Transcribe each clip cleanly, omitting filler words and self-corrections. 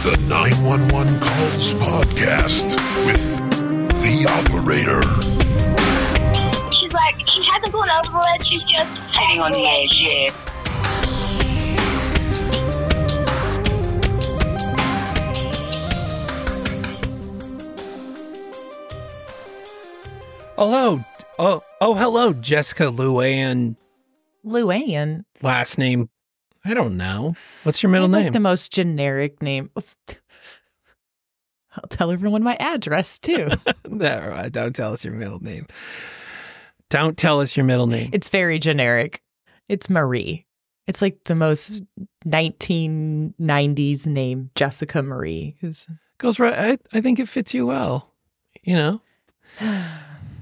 the 911 Calls Podcast with the operator. She's like, she hasn't gone over it, she's just sitting on the edge, yeah. Hello, Jessica Luann. Luann? Last name, I don't know. What's your middle Like name? the most generic name. I'll tell everyone my address, too. No, don't tell us your middle name. Don't tell us your middle name. It's very generic. It's Marie. It's like the most 1990s name, Jessica Marie. Goes right. I think it fits you well. You know?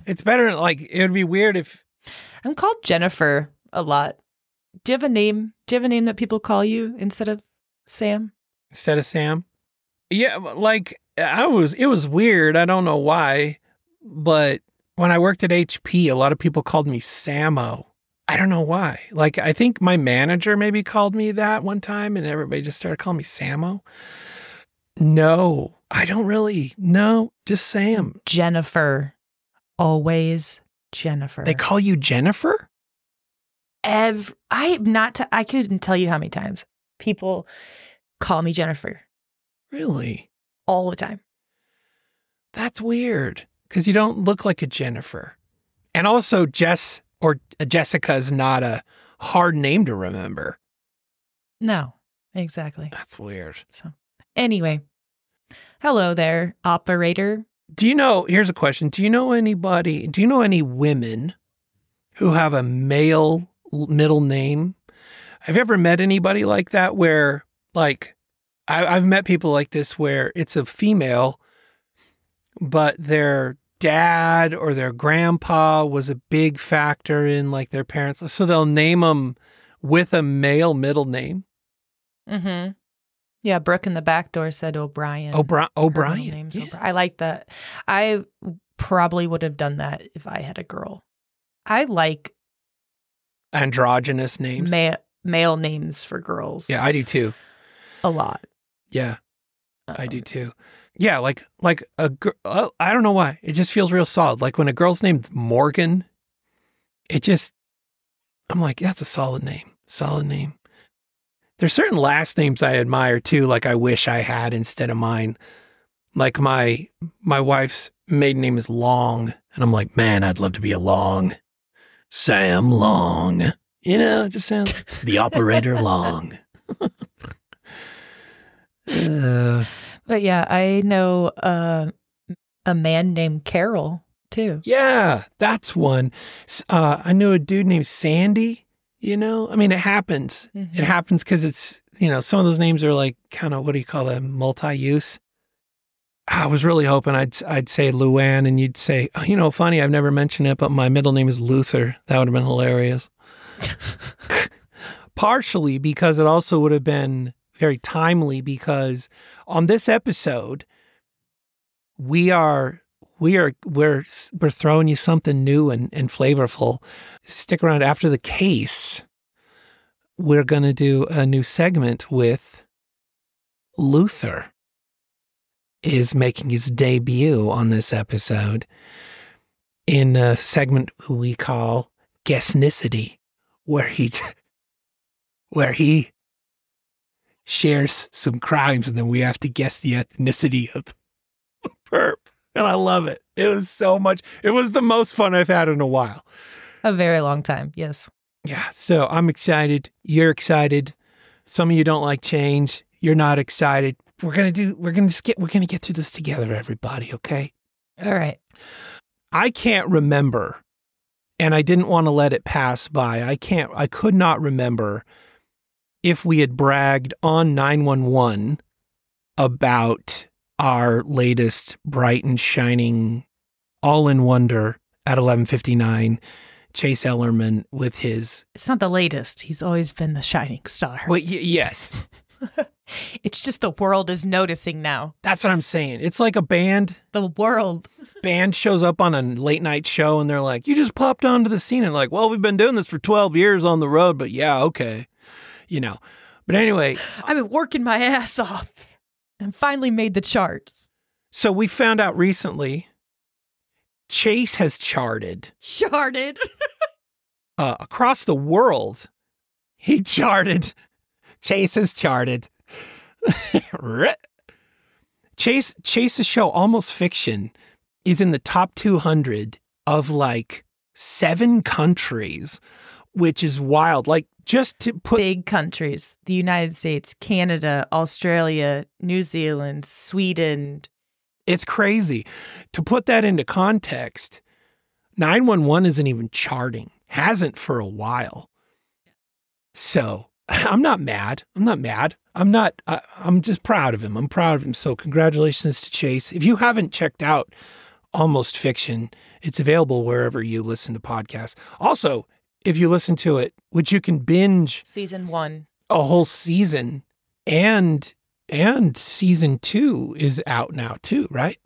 It's better, like, it would be weird if... I'm called Jennifer a lot. Do you have a name? Do you have a name that people call you instead of Sam? Instead of Sam? Yeah, like, it was weird. I don't know why, but when I worked at HP, a lot of people called me Samo. I don't know why. Like, I think my manager maybe called me that one time, and everybody just started calling me Samo. No, I don't really. No, just Sam. Jennifer. Always Jennifer. They call you Jennifer? I couldn't tell you how many times people call me Jennifer. Really? All the time. That's weird, because you don't look like a Jennifer. And also, Jess or Jessica is not a hard name to remember. No, exactly. That's weird. So, anyway, hello there, operator. Here's a question. Do you know any women who have a male middle name? Have you ever met anybody like that where, like, I've met people like this where it's a female, but their dad or their grandpa was a big factor in, like, their parents. So they'll name them with a male middle name. Mm-hmm. Yeah, Brooke in the back door said O'Brien. O'Brien. Name's Yeah. I like that. I probably would have done that if I had a girl. I like Androgynous names. male names for girls. Yeah, I do too. A lot. Yeah, I do too. Yeah, like a girl. I don't know why. It just feels real solid. Like when a girl's named Morgan, I'm like, that's a solid name. Solid name. There's certain last names I admire too, like I wish I had instead of mine. Like my wife's maiden name is Long, and I'm like, man, I'd love to be a Long. Sam Long. You know, it just sounds the operator Long. But yeah, I know a man named Carol too. Yeah, that's one. I knew a dude named Sandy. You know, I mean, it happens. Mm-hmm. It happens because it's, some of those names are like kind of, what do you call them? Multi-use. I was really hoping I'd say Luann and you'd say, funny, I've never mentioned it, but my middle name is Luther. That would have been hilarious. Partially because it also would have been very timely because on this episode, we're throwing you something new and flavorful. Stick around after the case. We're going to do a new segment with Luther is making his debut on this episode in a segment we call Guessnicity, where he shares some crimes and then we have to guess the ethnicity of the perp. And I love it. It was so much. It was the most fun I've had in a while. A very long time. Yes. Yeah. So I'm excited. You're excited. Some of you don't like change. You're not excited. We're going to get through this together, everybody. Okay. All right. I can't remember, and I didn't want to let it pass by. I could not remember if we had bragged on 911 about our latest bright and shining all-in-wonder at 11:59, Chase Ellerman with his... It's not the latest. He's always been the shining star. Well, yes. It's just the world is noticing now. That's what I'm saying. It's like a band. The world. Band shows up on a late night show and they're like, you just popped onto the scene. And like, well, we've been doing this for 12 years on the road, but yeah, okay. But anyway. I've been working my ass off. and finally made the charts. So we found out recently, Chase has charted. Charted? Across the world. He charted. Chase has charted. Chase's show, Almost Fiction, is in the top 200 of like 7 countries, which is wild. Like, just to put big countries, the United States, Canada, Australia, New Zealand, Sweden. It's crazy. To put that into context, 911 isn't even charting. Hasn't for a while. So I'm not mad. I'm just proud of him. I'm proud of him. So congratulations to Chase. If you haven't checked out Almost Fiction, it's available wherever you listen to podcasts. Also, if you listen to it, which you can binge Season 1. A whole season, and season 2 is out now too, right?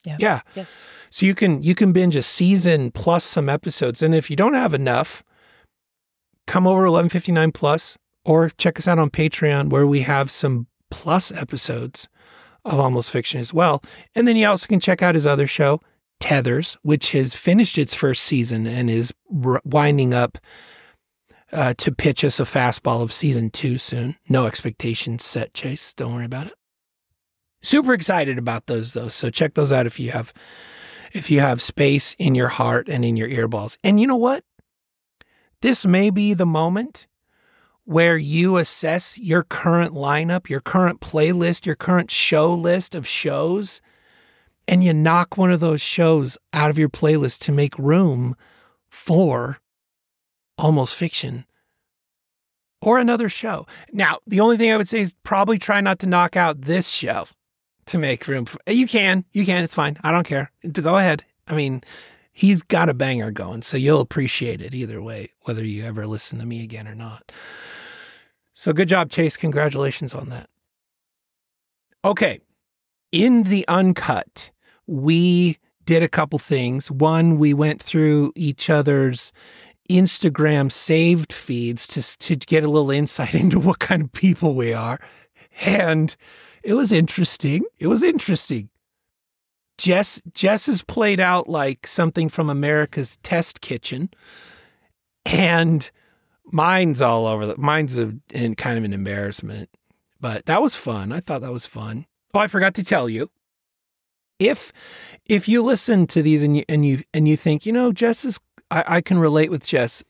Yeah. Yes. So you can binge a season plus some episodes. And if you don't have enough, come over 1159 Plus or check us out on Patreon, where we have some plus episodes of Almost Fiction as well. And then you also can check out his other show, Tethers, which has finished its first season and is winding up to pitch us a fastball of season 2 soon. No expectations set, Chase. Don't worry about it. Super excited about those, though. So check those out if you have space in your heart and in your earballs. And you know what? This may be the moment where you assess your current lineup, your current playlist, your current show list of shows, and you knock one of those shows out of your playlist to make room for Almost Fiction or another show. Now, the only thing I would say is probably try not to knock out this show to make room for, you can, it's fine. I don't care. Go ahead. I mean, he's got a banger going, so you'll appreciate it either way, whether you ever listen to me again or not. So good job, Chase. Congratulations on that. Okay. In the uncut, we did a couple things. One, we went through each other's Instagram saved feeds to get a little insight into what kind of people we are. And it was interesting. Jess is played out like something from America's Test Kitchen. And mine's all over. Mine's kind of an embarrassment. But that was fun. I thought that was fun. Oh, I forgot to tell you. If you listen to these and you think, Jess is, I can relate with Jess.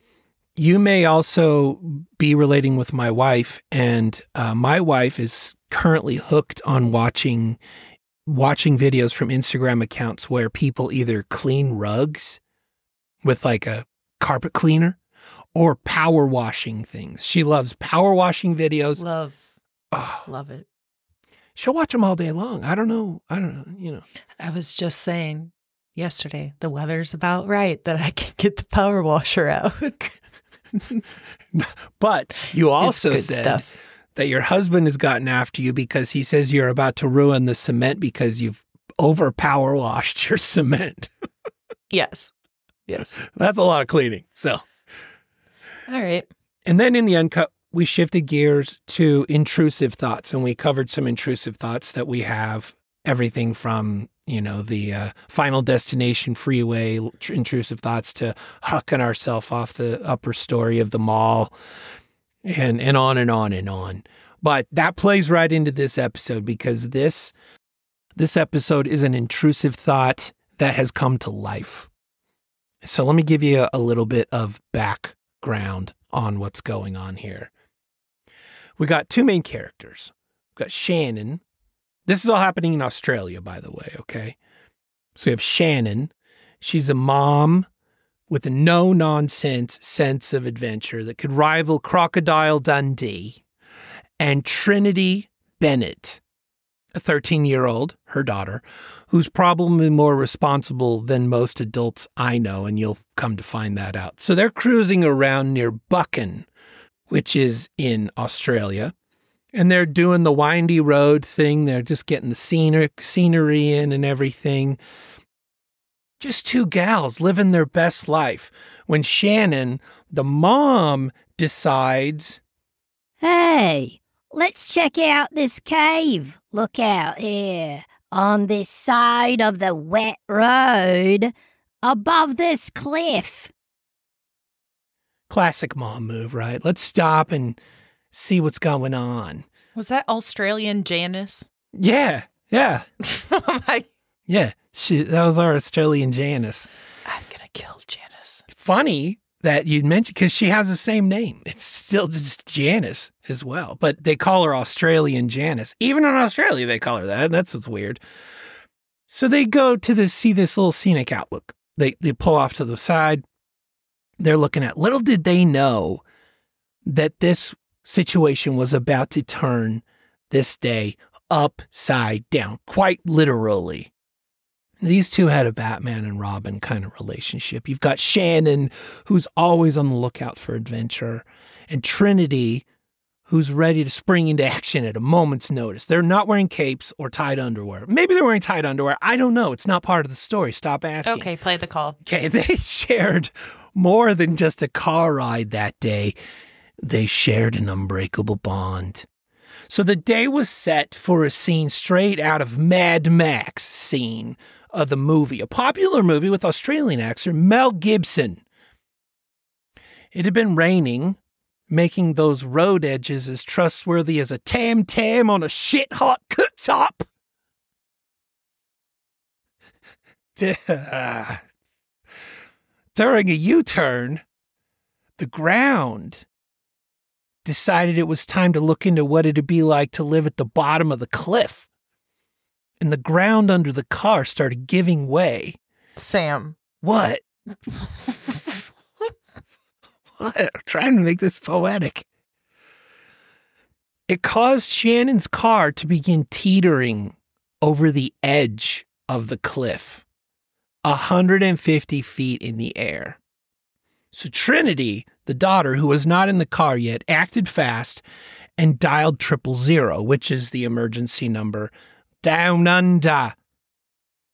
You may also be relating with my wife, and my wife is currently hooked on watching videos from Instagram accounts where people either clean rugs with like a carpet cleaner or power washing things. She loves power washing videos. Love it. She'll watch them all day long. I don't know. I was just saying yesterday, the weather's about right that I can get the power washer out. But you also said stuff. That your husband has gotten after you because he says you're about to ruin the cement because you've over power washed your cement. Yes. That's a lot of cleaning. So. All right. And then in the uncut, we shifted gears to intrusive thoughts, and we covered some intrusive thoughts that we have. Everything from, the Final Destination freeway intrusive thoughts to hucking ourselves off the upper story of the mall and on and on and on. But that plays right into this episode because this episode is an intrusive thought that has come to life. So let me give you a little bit of background on what's going on here. We got 2 main characters. We've got Shannon. This is all happening in Australia, by the way, okay? So we have Shannon. She's a mom with a no-nonsense sense of adventure that could rival Crocodile Dundee. And Trinity Bennett, a 13-year-old, her daughter, who's probably more responsible than most adults I know, and you'll come to find that out. So they're cruising around near Buchan, which is in Australia. And they're doing the windy road thing. They're just getting the scenery in and everything. Just 2 gals living their best life. When Shannon, the mom, decides, "Hey, let's check out this cave. Look out here. On this side of the wet road, above this cliff. Classic mom move, right? Let's stop and see what's going on. Was that Australian Janice? Yeah. Oh my. Yeah. That was our Australian Janice. I'm going to kill Janice. Funny that you mentioned, because she has the same name. It's still just Janice as well, but they call her Australian Janice. Even in Australia, they call her that. That's what's weird. So they go to see this little scenic outlook. They pull off to the side. They're looking at, little did they know that this situation was about to turn this day upside down, quite literally. These two had a Batman and Robin kind of relationship. You've got Shannon, who's always on the lookout for adventure, and Trinity, who's ready to spring into action at a moment's notice. They're not wearing capes or tied underwear. Maybe they're wearing tied underwear. I don't know. It's not part of the story. Stop asking. Okay, play the call. Okay, they shared more than just a car ride that day. They shared an unbreakable bond. So the day was set for a scene straight out of Mad Max scene of the movie, a popular movie with Australian actor Mel Gibson. It had been raining, making those road edges as trustworthy as a tam-tam on a shit-hot cooktop. During a U-turn, the ground decided it was time to look into what it'd be like to live at the bottom of the cliff. And the ground under the car started giving way. Sam. What? What? I'm trying to make this poetic. It caused Shannon's car to begin teetering over the edge of the cliff, 150 feet in the air. So Trinity, the daughter, who was not in the car yet, acted fast and dialed 000, which is the emergency number down under.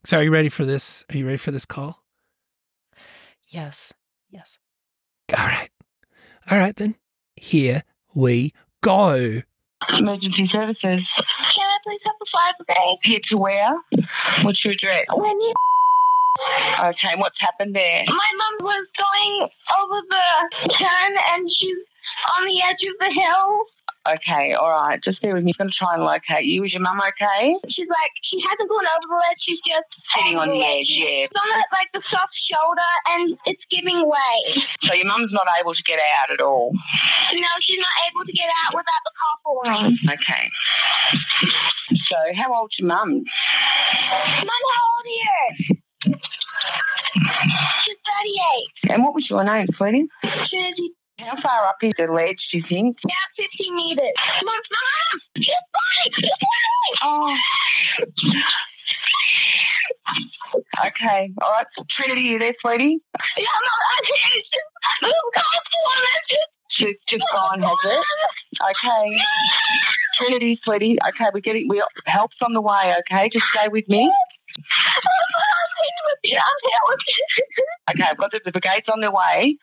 So are you ready for this? Are you ready for this call? Yes. All right then. Here we go. Emergency services. Can I please have the fire brigade? Here to where? What's your address? When you... Okay, what's happened there? My mum was going over the turn and she's on the edge of the hill. Okay, all right. Just bear with me. I'm going to try and locate you. Is your mum okay? She hasn't gone over the ledge. She's just sitting on the edge, yeah. It's on the soft shoulder and it's giving way. So your mum's not able to get out at all? No, she's not able to get out without the car falling. Okay. So how old's your mum? Mum, how old are you? She's 38. And what was your name, sweetie? Susie. How far up is the ledge, do you think? About 50 meters. Mum! She's fine! Oh. Okay, all right. Trinity, you there, sweetie? Yeah, Mum, she's just gone, has it? Okay. Trinity, sweetie. Okay, help's on the way, okay? Just stay with me. Okay, I've got the brigade's on their way,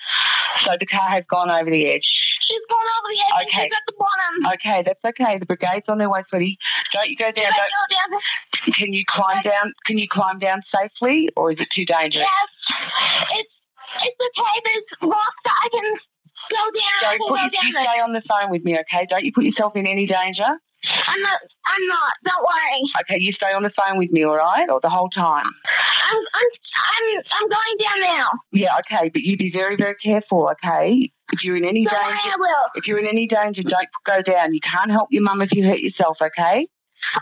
so the car has gone over the edge. She's gone over the edge. Okay. She's at the bottom. Okay, that's okay. The brigade's on their way, sweetie. Don't you go down. Can you climb down? Can you climb down safely, or is it too dangerous? Yes, it's okay. There's rocks that I can go down. You stay on the phone with me, okay? Don't you put yourself in any danger. I'm not. Don't worry. Okay, you stay on the phone with me, all right, or the whole time. I'm going down now. Yeah, okay, but you be very, very careful, okay? If you're in any danger, I will. If you're in any danger, don't go down. You can't help your mum if you hurt yourself, okay?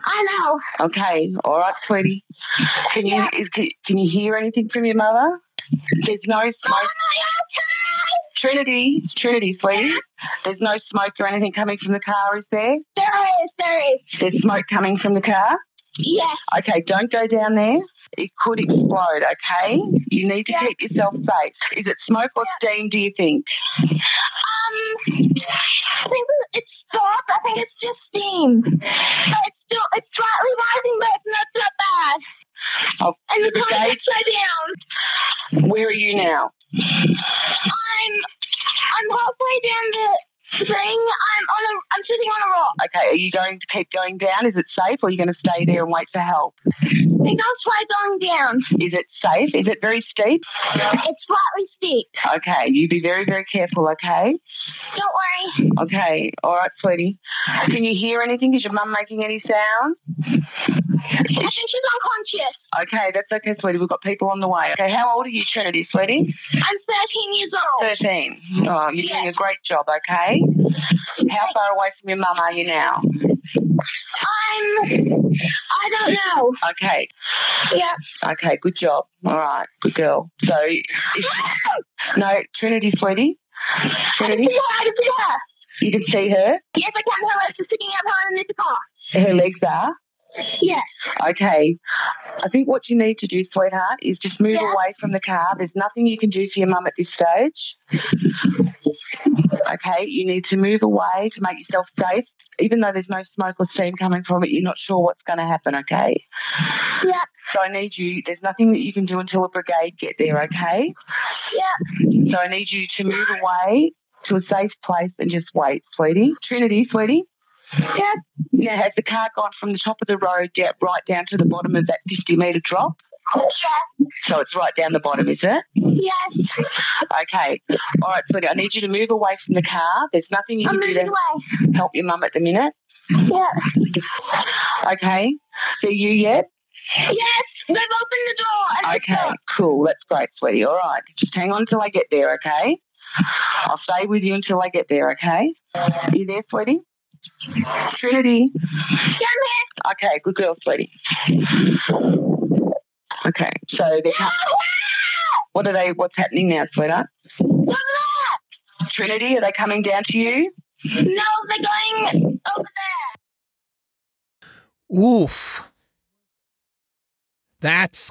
I know. Okay, all right, sweetie. Can you hear anything from your mother? There's no smoke. Trinity, sweetie. There's no smoke or anything coming from the car, is there? There is. There's smoke coming from the car? Yes. Okay, don't go down there. It could explode, okay? You need to keep yourself safe. Is it smoke or steam, do you think? I think it's stopped. I think it's just steam. But it's slightly rising, but it's not bad. Oh, and the car's upside down. Where are you now? I'm halfway down the spring. I'm sitting on a rock. Okay, are you going to keep going down? Is it safe, or are you going to stay there and wait for help? I think I'll try going down. Is it safe? Is it very steep? It's slightly steep. Okay, you be very, very careful, okay? Don't worry. Okay, all right, sweetie. Can you hear anything? Is your mum making any sound? I think she's unconscious. Okay, that's okay, sweetie. We've got people on the way. Okay, how old are you, Trinity, sweetie? I'm 13 years old. 13. Oh, you're doing a great job, okay? How far away from your mum are you now? I don't know. Okay. Yeah. Okay, good job. All right, good girl. So, no, Trinity, sweetie. Trinity? I can see her. You can see her? Yes, I can. Her legs are sticking out behind the car. Her legs are? Yes. Okay. I think what you need to do, sweetheart, is just move away from the car. There's nothing you can do for your mum at this stage. Okay, you need to move away to make yourself safe. Even though there's no smoke or steam coming from it, you're not sure what's going to happen, okay? Yeah. So I need you, there's nothing that you can do until a brigade get there, okay? Yeah. So I need you to move away to a safe place and just wait, sweetie. Trinity, sweetie? Yeah. Now, has the car gone from the top of the road right down to the bottom of that 50-metre drop? Yeah. So it's right down the bottom, is it? Yes. Okay. All right, sweetie, I need you to move away from the car. There's nothing you can do to help your mum at the minute. Yeah. Okay. See you yet? Yes. They've opened the door. Okay, cool. That's great, sweetie. All right. Just hang on until I get there, okay? I'll stay with you until I get there, okay? Are you there, sweetie? Trinity? Yeah, I'm here. Okay, good girl, sweetie. Okay, so they're what's happening now, sweetheart? Trinity, are they coming down to you? No, they're going over there. Oof. There's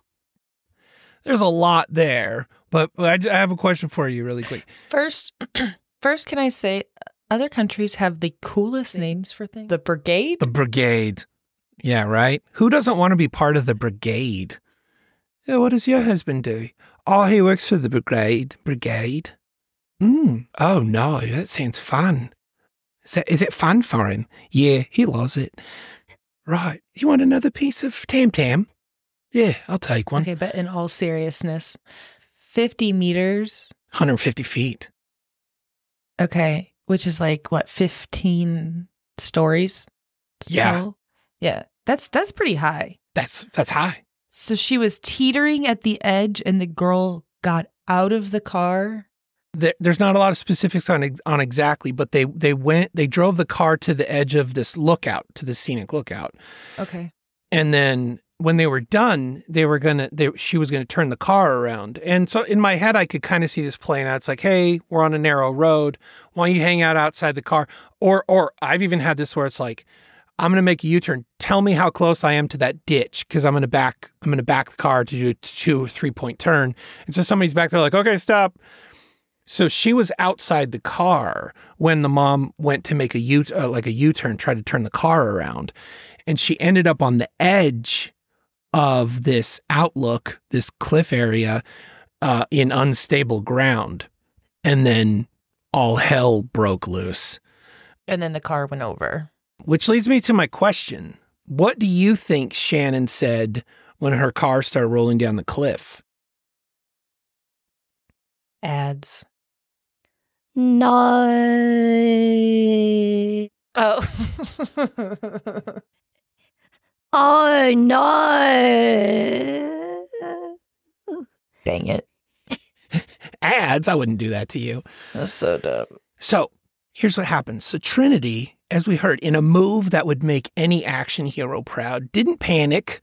a lot there, but I have a question for you really quick. First, can I say other countries have the coolest names for things? The brigade? The brigade. Yeah, right? Who doesn't want to be part of the brigade? Yeah, what does your husband do? Oh, he works for the brigade. Brigade? Oh, no, that sounds fun. Is it fun for him? Yeah, he loves it. Right. You want another piece of tam-tam? Yeah, I'll take one. Okay, but in all seriousness, 50 meters? 150 feet. Okay, which is like, what, 15 stories? Yeah. Tall? Yeah, that's pretty high. That's high. So she was teetering at the edge and the girl got out of the car? There's not a lot of specifics on exactly, but they drove the car to the edge of this lookout, to the scenic lookout. Okay. And then when they were done, she was gonna turn the car around. And so in my head, I could kind of see this playing out. It's like, hey, we're on a narrow road. Why don't you hang out outside the car? Or I've even had this where it's like, I'm going to make a U-turn. Tell me how close I am to that ditch because I'm going to back the car to do a 2 or 3-point turn. And so somebody's back there like, okay, stop. So she was outside the car when the mom went to make a U-turn, try to turn the car around. And she ended up on the edge of this outlook, this cliff area, in unstable ground. And then all hell broke loose. And then the car went over. Which leads me to my question. What do you think Shannon said when her car started rolling down the cliff? Ads. No. Oh. Oh, no. Dang it. Ads? I wouldn't do that to you. That's so dumb. So here's what happens. So Trinity, as we heard, in a move that would make any action hero proud, didn't panic.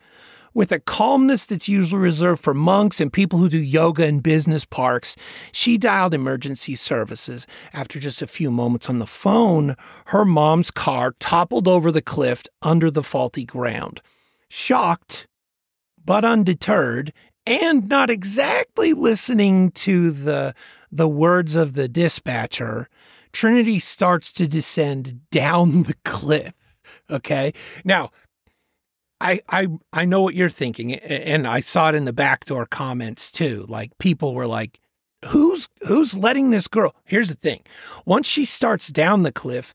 With a calmness that's usually reserved for monks and people who do yoga in business parks, she dialed emergency services. After just a few moments on the phone, her mom's car toppled over the cliff under the faulty ground. Shocked, but undeterred, and not exactly listening to the words of the dispatcher, Trinity starts to descend down the cliff. Okay? Now, I know what you're thinking, and I saw it in the backdoor comments too. Like, people were like, who's letting this girl? Here's the thing. Once she starts down the cliff,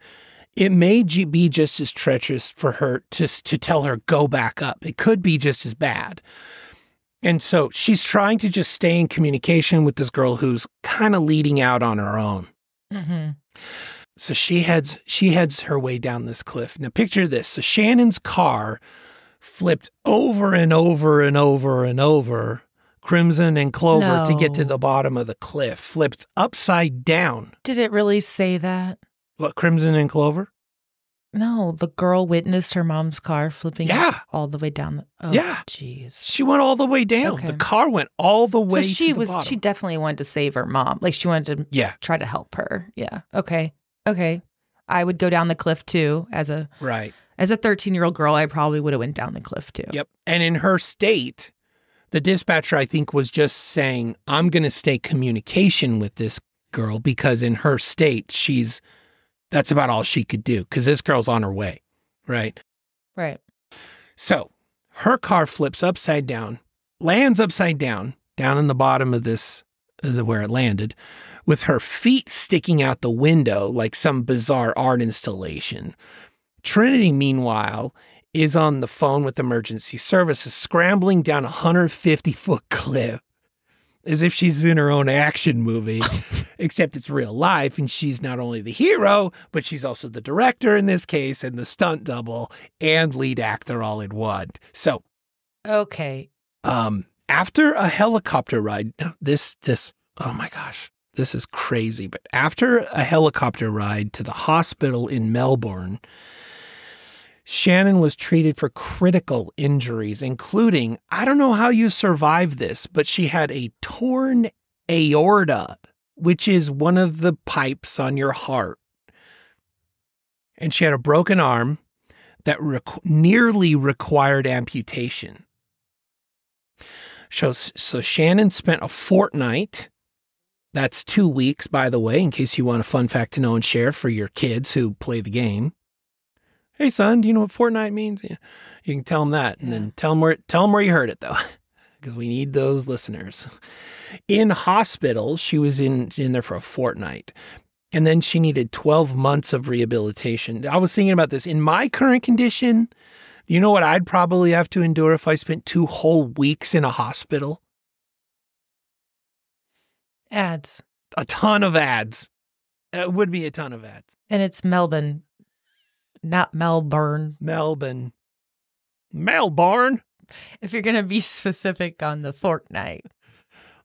It may be just as treacherous for her to tell her, go back up. It could be just as bad. And so she's trying to just stay in communication with this girl who's kind of leading out on her own. Mm-hmm. So she heads her way down this cliff. Now picture this. So Shannon's car flipped over and over and over and over, Crimson and Clover, to get to the bottom of the cliff, flipped upside down. Did it really say that? What, Crimson and Clover? No, the girl witnessed her mom's car flipping all the way down. Yeah. Jeez. She went all the way down. Okay. The car went all the way to the bottom. She definitely wanted to save her mom. Like she wanted to try to help her. Yeah. Okay. I would go down the cliff too as a 13-year-old girl. I probably would have went down the cliff too. Yep. And in her state, the dispatcher, I think, was just saying, I'm going to stay communication with this girl because in her state, that's about all she could do because this girl's on her way, right? Right. So her car flips upside down, lands upside down in the bottom of this, where it landed, with her feet sticking out the window like some bizarre art installation. Trinity, meanwhile, is on the phone with emergency services, scrambling down a 150-foot cliff as if she's in her own action movie, except it's real life, and she's not only the hero, but she's also the director in this case, and the stunt double, and lead actor all in one. So, okay. After a helicopter ride, this, oh my gosh, this is crazy, but after a helicopter ride to the hospital in Melbourne, Shannon was treated for critical injuries, including, I don't know how you survived this, but she had a torn aorta, which is one of the pipes on your heart. And she had a broken arm that nearly required amputation. So Shannon spent a fortnight. That's 2 weeks, by the way, in case you want a fun fact to know and share for your kids who play the game. Hey, son, do you know what fortnight means? Yeah. You can tell them that, and then tell them where you heard it, though, because we need those listeners. In hospital, she was in there for a fortnight, and then she needed 12 months of rehabilitation. I was thinking about this. In my current condition, you know what I'd probably have to endure if I spent 2 whole weeks in a hospital? Ads. A ton of ads. It would be a ton of ads. And it's Melbourne. Not Melbourne. Melbourne. If you're going to be specific on the fortnight.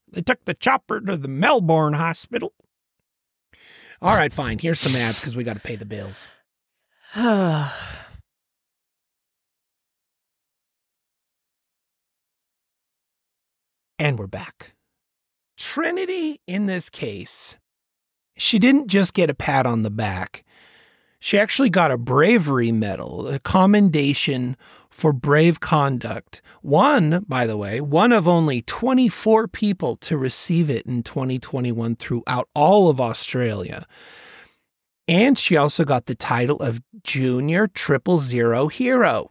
They took the chopper to the Melbourne hospital. All right, fine. Here's some ads because we got to pay the bills. And we're back. Trinity, in this case, she didn't just get a pat on the back. She actually got a bravery medal, a commendation for brave conduct. By the way, one of only 24 people to receive it in 2021 throughout all of Australia. And she also got the title of Junior 000 Hero.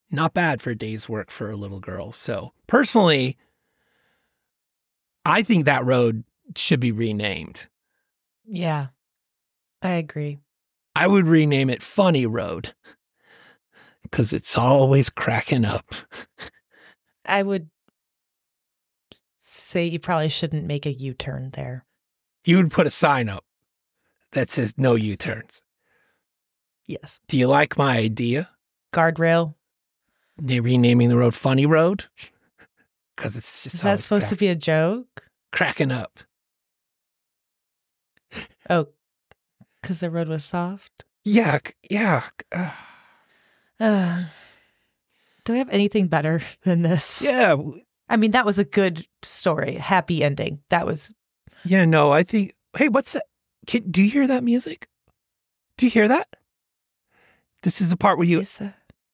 Not bad for a day's work for a little girl. So personally, I think that road should be renamed. Yeah, I agree. I would rename it Funny Road because it's always cracking up. I would say you probably shouldn't make a U-turn there. You would put a sign up that says no U-turns. Yes. Do you like my idea? Guardrail. They're renaming the road Funny Road? Because it's just. Is that supposed to be a joke? Cracking up. Oh. Because the road was soft? Yeah. Do we have anything better than this? Yeah. I mean, that was a good story. Happy ending. That was. Yeah, no, I think. Hey, what's that? Do you hear that music? Do you hear that? This is the part where you.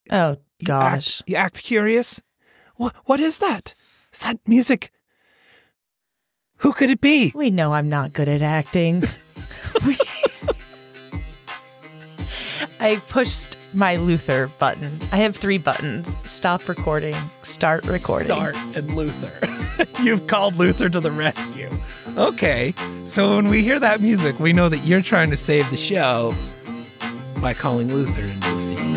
Oh, gosh. You act curious? What is that? Is that music? Who could it be? We know I'm not good at acting. I pushed my Luther button. I have 3 buttons. Stop recording. Start recording. Start and Luther. You've called Luther to the rescue. Okay. So when we hear that music, we know that you're trying to save the show. by calling Luther into the scene.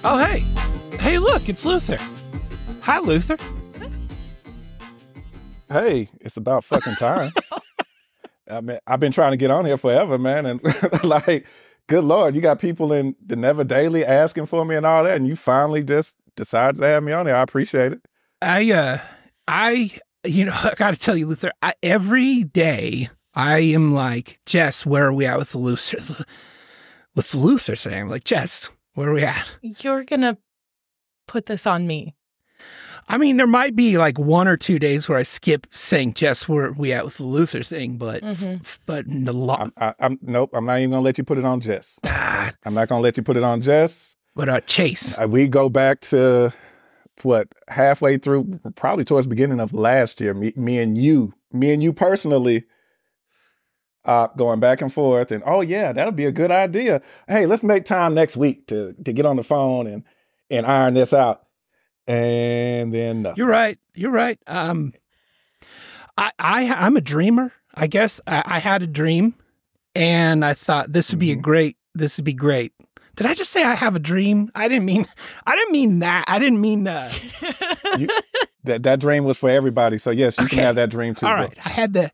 Oh, hey. Hey, look, it's Luther. Hi, Luther. Hey, it's about fucking time. I mean, I've been trying to get on here forever, man. And like, good Lord, you got people in the Never Daily asking for me and all that. And you finally just decided to have me on here. I appreciate it. I got to tell you, Luther, every day I am like, Jess, where are we at with the Luther thing? I'm like, Jess, where are we at? You're going to put this on me. I mean, there might be like 1 or 2 days where I skip saying, Jess, where are we at with the Luther thing? But the law. Nope, I'm not even going to let you put it on Jess. I'm not going to let you put it on Jess. But Chase. We go back to, halfway through, probably towards the beginning of last year, me and you personally, going back and forth, and oh yeah, that'll be a good idea. Hey, let's make time next week to get on the phone and iron this out. And then nothing. You're right. I'm a dreamer. I guess I had a dream, and I thought this would be great. Did I just say I have a dream? I didn't mean that. I didn't mean that dream was for everybody. So yes, you can have that dream too. All right, I had a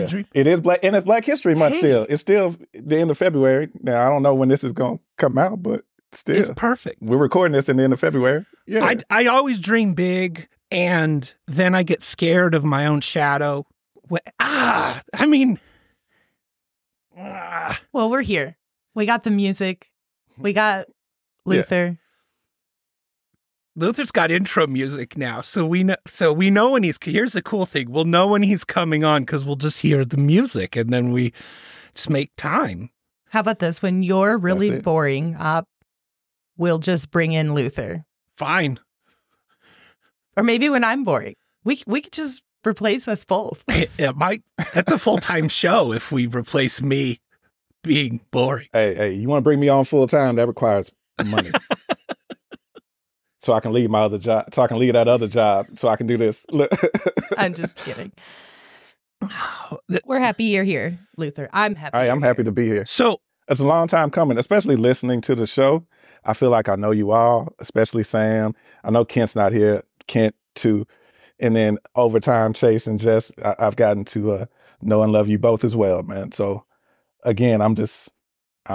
dream. It is Black, and it's Black History Month still. It's still the end of February. Now I don't know when this is going to come out, but still, it's perfect. We're recording this in the end of February. Yeah, I always dream big, and then I get scared of my own shadow. Well, we're here. We got the music. We got Luther. Yeah. Luther's got intro music now, so we know when he's. Here's the cool thing: we'll know when he's coming on because we'll just hear the music, and then we just make time. How about this? When you're really boring up, we'll just bring in Luther. Fine. Or maybe when I'm boring, we could just replace us both. That's a full-time show if we replace me being boring. Hey, you want to bring me on full-time? That requires money. So I can leave my other job. So I can leave that other job. So I can do this. I'm just kidding. We're happy you're here, Luther. I'm happy. I'm happy to be here. So it's a long time coming, especially listening to the show. I feel like I know you all, especially Sam. I know Kent's not here. Kent too. And then over time, Chase and Jess, I've gotten to know and love you both as well, man. So again, I'm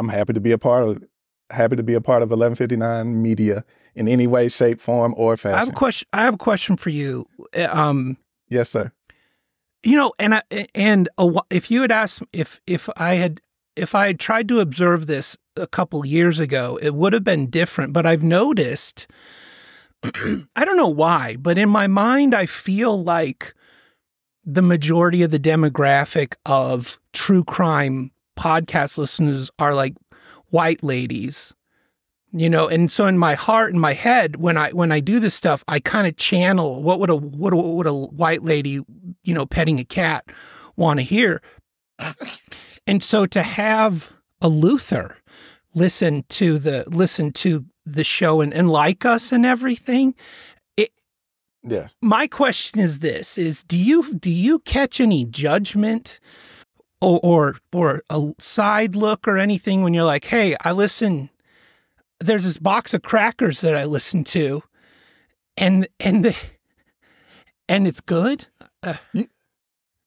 happy to be a part of 1159 Media in any way, shape, form, or fashion. I have a question for you. Yes, sir. If you had asked if I had tried to observe this a couple years ago, it would have been different. But I've noticed, I don't know why, but in my mind, I feel like the majority of the demographic of true crime podcast listeners are like white ladies, and so in my heart and my head, when I do this stuff, I kind of channel what would a white lady, petting a cat want to hear. And so to have a Luther listen to the show and like us and everything. Yeah. My question is this: do you catch any judgment or a side look or anything when you're like, hey, I listen, there's this box of crackers that I listen to and it's good?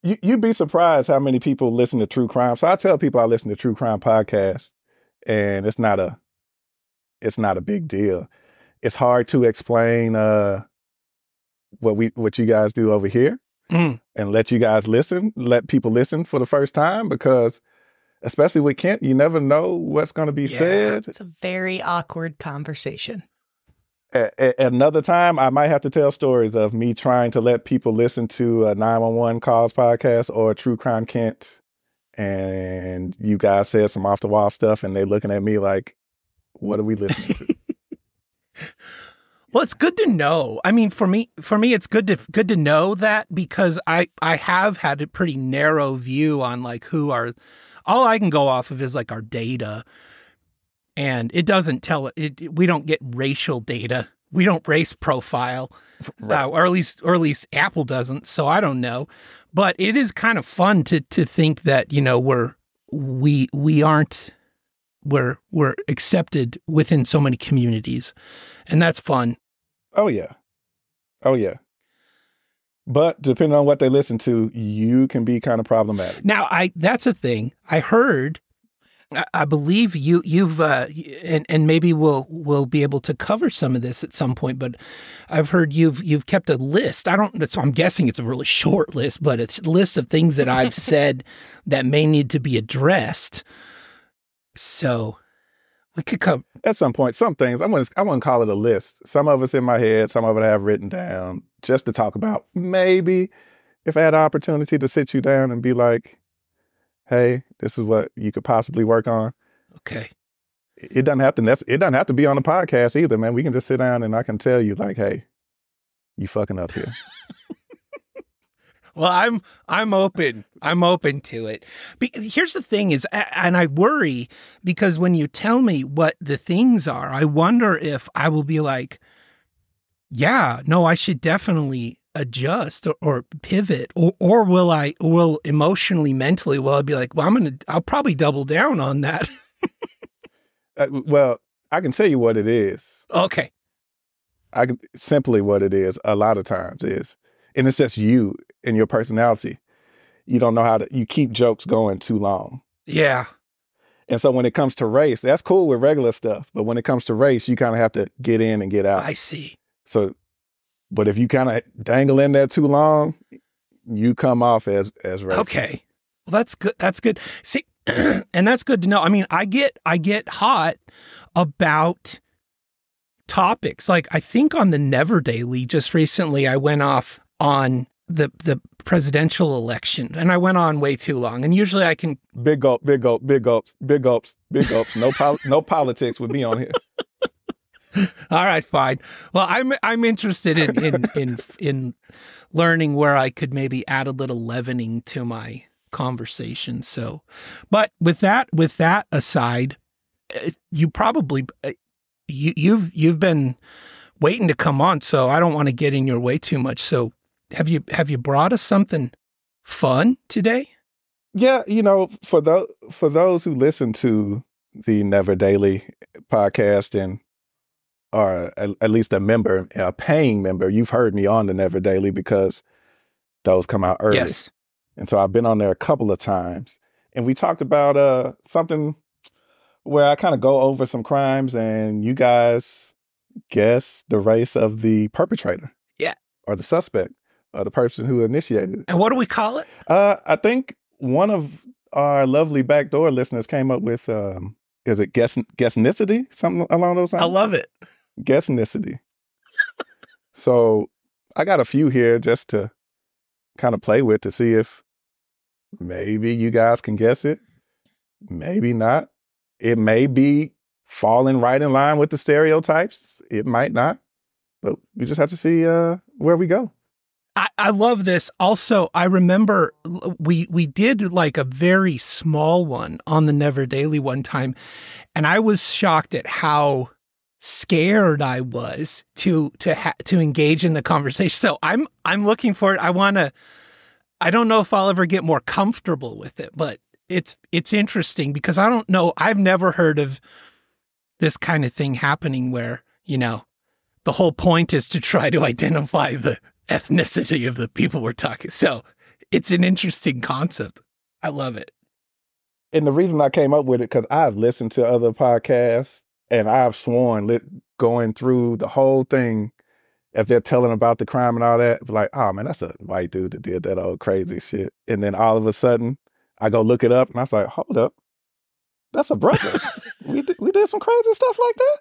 You'd be surprised how many people listen to true crime. So I tell people I listen to true crime podcasts, and it's not a big deal. It's hard to explain what you guys do over here and let people listen for the first time, because especially with Kent, you never know what's going to be said. It's a very awkward conversation. At another time, I might have to tell stories of me trying to let people listen to a 911 Calls podcast or a True Crime Kent, and you guys said some off the wall stuff, and they're looking at me like, "What are we listening to?" Well, it's good to know. I mean, for me, it's good to know that, because I have had a pretty narrow view on like all I can go off of is like our data. and it doesn't tell it. We don't get racial data. We don't race profile, right. Or at least Apple doesn't. So I don't know, but it is kind of fun to think that, you know, we're accepted within so many communities, and that's fun. Oh yeah. But depending on what they listen to, you can be kind of problematic. Now, that's a thing I heard. I believe you've and maybe we'll be able to cover some of this at some point, but I've heard you've kept a list. So I'm guessing it's a really short list, but it's a list of things that I've said that may need to be addressed. So we could cover at some point some things. I wouldn't call it a list. Some of it's in my head, some of it I have written down just to talk about. Maybe if I had an opportunity to sit you down and be like, hey, this is what you could possibly work on. Okay. It doesn't have to be on the podcast either, man. We can just sit down and I can tell you like, hey, you fucking up here. Well, I'm open. I'm open to it. Here's the thing is, and I worry because when you tell me what the things are, I wonder if I will be like, yeah, no, I should definitely adjust or pivot, or will emotionally, mentally, will I be like, well, I'll probably double down on that. Well, I can tell you what it is. Okay. Simply what it is a lot of times is, and it's just you and your personality. You don't know you keep jokes going too long. Yeah. And so when it comes to race, that's cool with regular stuff. But when it comes to race, you kind of have to get in and get out. I see. So, but if you kind of dangle in there too long, you come off as racist. Okay. Well, that's good. That's good. See, and that's good to know. I mean, I get hot about topics. Like I think on the Never Daily just recently, I went off on the presidential election, and I went on way too long. And usually I can big gulps. No politics with me on here. All right, fine. Well, I'm interested in learning where I could maybe add a little leavening to my conversation. So, but with that aside, you probably you've been waiting to come on, so I don't want to get in your way too much. So, have you brought us something fun today? Yeah, you know, for those who listen to the Never Daily podcast and are at least a paying member, you've heard me on the Never Daily because those come out early. Yes. And so I've been on there a couple of times, and we talked about something where I kind of go over some crimes and you guys guess the race of the perpetrator. Yeah. Or the suspect, or the person who initiated it. And what do we call it? I think one of our lovely backdoor listeners came up with, is it Guessnicity? Something along those lines? I love it. Guessnicity. So I got a few here just to kind of play with to see if maybe you guys can guess it. Maybe not. It may be falling right in line with the stereotypes. It might not. But we just have to see where we go. I love this. Also, I remember we did like a very small one on the Never Daily one time, and I was shocked at how scared I was to engage in the conversation. So I'm looking for it. I don't know if I'll ever get more comfortable with it, but it's interesting because I don't know. I've never heard of this kind of thing happening where, you know, the whole point is to try to identify the ethnicity of the people we're talking. So it's an interesting concept. I love it. And the reason I came up with it, because I've listened to other podcasts and I've sworn going through the whole thing, if they're telling about the crime and all that, like, oh man, that's a white dude that did that old crazy shit. And then all of a sudden I go look it up and I was like, hold up, that's a brother. we did some crazy stuff like that?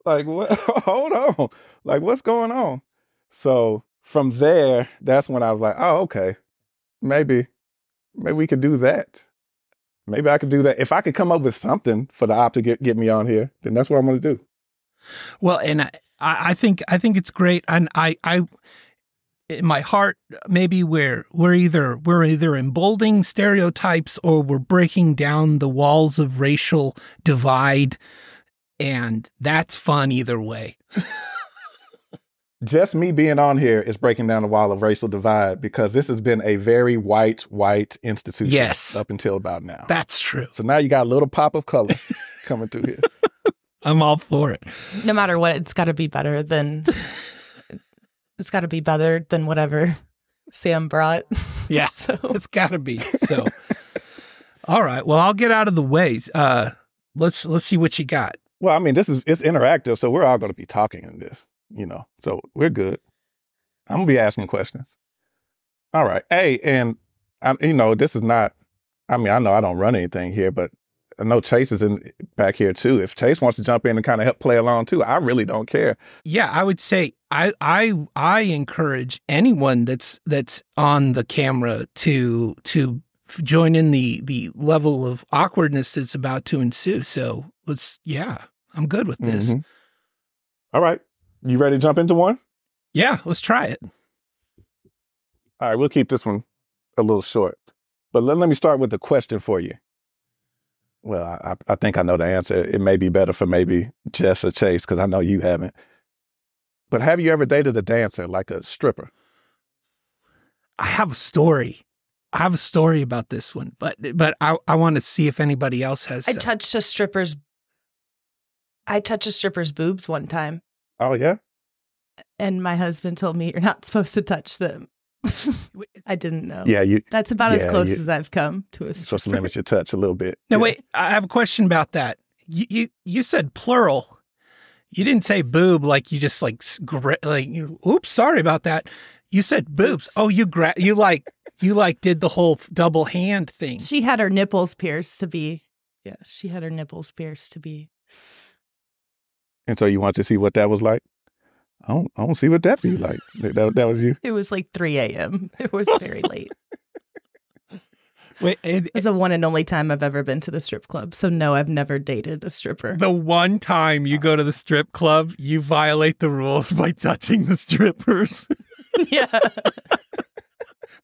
Like, what? Hold on. Like, what's going on? So from there, that's when I was like, oh, okay, maybe we could do that. Maybe I could do that. If I could come up with something for the op to get me on here, then that's what I'm going to do. Well, and I think it's great. And in my heart, maybe we're either emboldening stereotypes or we're breaking down the walls of racial divide, and that's fun either way. Just me being on here is breaking down the wall of racial divide because this has been a very white institution up until about now. That's true. So now you got a little pop of color coming through here. I'm all for it. No matter what, it's got to be better than whatever Sam brought. Yeah, so it's got to be. So, all right. Well, I'll get out of the way. Let's see what you got. Well, I mean, it's interactive, so we're all going to be talking in this. So we're good. I'm gonna be asking questions. All right. Hey, and this is not, I know I don't run anything here, but I know Chase is back here too. If Chase wants to jump in and kind of help play along too, I really don't care. Yeah, I would say I encourage anyone that's on the camera to join in the level of awkwardness that's about to ensue. So I'm good with this. Mm-hmm. All right. You ready to jump into one? Yeah, let's try it. All right, we'll keep this one a little short. But let me start with the question for you. Well, I think I know the answer. It may be better for maybe Jess or Chase, because I know you haven't. But have you ever dated a dancer, like a stripper? I have a story. About this one, but I want to see if anybody else has. I touched a stripper's boobs one time. Oh, yeah? And my husband told me you're not supposed to touch them. I didn't know. Yeah, that's about as close as I've come to a stripper. Supposed to limit your touch a little bit. No, wait, I have a question about that. You said plural. You didn't say boob like you just oops, sorry about that. You said boobs. Oh, you did the whole double hand thing. She had her nipples pierced to be. Yeah, she had her nipples pierced to be. And so you want to see what that was like? I don't see what that be like. That was you? It was like 3 a.m. It was very late. Wait, it's the one and only time I've ever been to the strip club. So no, I've never dated a stripper. The one time you go to the strip club, you violate the rules by touching the strippers. Yeah.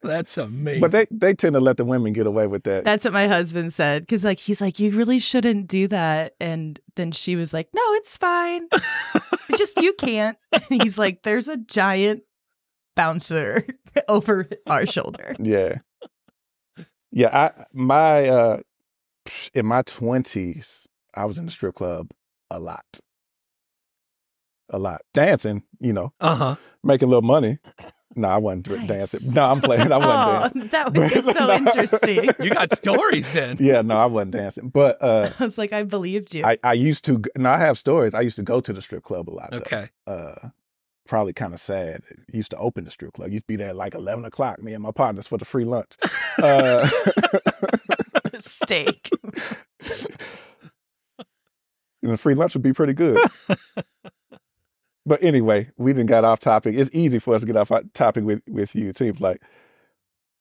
That's amazing. But they tend to let the women get away with that. That's what my husband said. Because he's like, you really shouldn't do that. And then she was like, no, it's fine. It's just you can't. And he's like, there's a giant bouncer over our shoulder. Yeah. Yeah. In my 20s, I was in the strip club a lot. Dancing, making a little money. No, I wasn't dancing. No, I'm playing. I wasn't dancing. That would be so interesting. You got stories then. Yeah, no, I wasn't dancing. But I was like, I believed you. I used to. No, I have stories. I used to go to the strip club a lot. Okay. Probably kind of sad. I used to open the strip club. Used to be there like 11 o'clock. Me and my partners for the free lunch. Steak. And the free lunch would be pretty good. But anyway, we didn't got off topic. It's easy for us to get off topic with you, it seems like.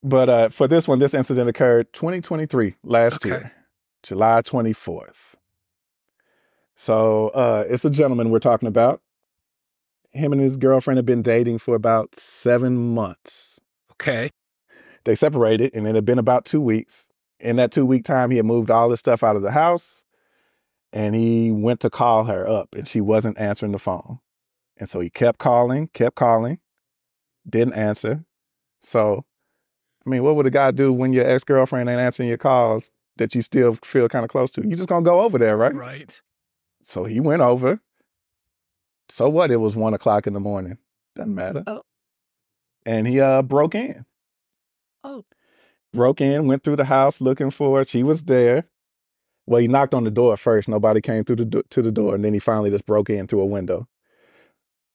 But for this one, this incident occurred 2023, last year, July 24th. So it's a gentleman we're talking about. Him and his girlfriend have been dating for about 7 months. Okay. They separated, and it had been about 2 weeks. In that 2-week time, he had moved all his stuff out of the house, and he went to call her up, and she wasn't answering the phone. And so he kept calling, didn't answer. So, what would a guy do when your ex-girlfriend ain't answering your calls that you still feel kind of close to? You just gonna go over there, right? Right. So he went over. So what? It was 1 o'clock in the morning. Doesn't matter. Oh. And he broke in. Oh. Broke in, went through the house looking for her. She was there. Well, he knocked on the door first. Nobody came through to the door. And then he finally just broke in through a window.